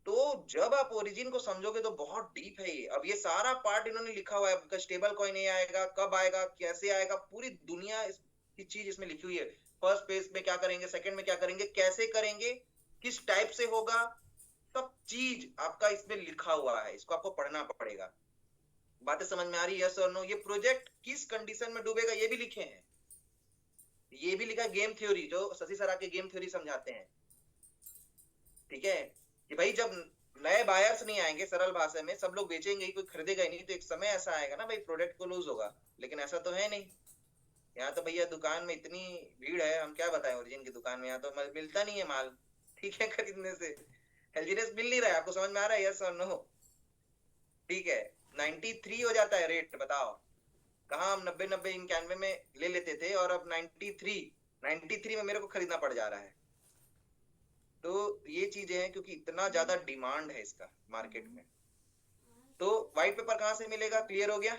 तो जब आप ओरिजिन को समझोगे तो बहुत डीप है ये। अब ये सारा पार्ट इन्होंने लिखा हुआ है, स्टेबल कॉइन ये आएगा, कब आएगा, कैसे आएगा, पूरी दुनिया की चीज इसमें लिखी हुई है। फर्स्ट पेज में क्या करेंगे, सेकंड में क्या करेंगे, कैसे करेंगे, किस टाइप से होगा, सब चीज आपका इसमें लिखा हुआ है, इसको आपको पढ़ना पड़ेगा। बातें समझ में आ रही है, यस और नो। ये प्रोजेक्ट किस कंडीशन में डूबेगा ये भी लिखे हैं, ये भी लिखा है, गेम थ्योरी, जो शशि सर आके गेम थ्योरी समझाते हैं, ठीक है। कि भाई जब नए बायर्स नहीं आएंगे, सरल भाषा में सब लोग बेचेंगे ही, कोई खरीदेगा ही नहीं, तो एक समय ऐसा आएगा ना भाई प्रोडक्ट को लूज होगा। लेकिन ऐसा तो है नहीं, यहाँ तो भैया दुकान में इतनी भीड़ है, हम क्या बताएं, ओरिजिन की दुकान में यहाँ तो मिलता नहीं है माल, ठीक है, खरीदने से हेल्थीनेस मिल नहीं रहा है। आपको समझ में आ रहा है, यस और नो, ठीक है। 93 हो जाता है रेट, बताओ, कहाँ हम 90 91 में ले लेते थे, और अब 93 में मेरे को खरीदना पड़ जा रहा है। तो ये चीजें हैं, क्योंकि इतना ज्यादा डिमांड है इसका मार्केट में। तो व्हाइट पेपर कहाँ से मिलेगा, क्लियर हो गया।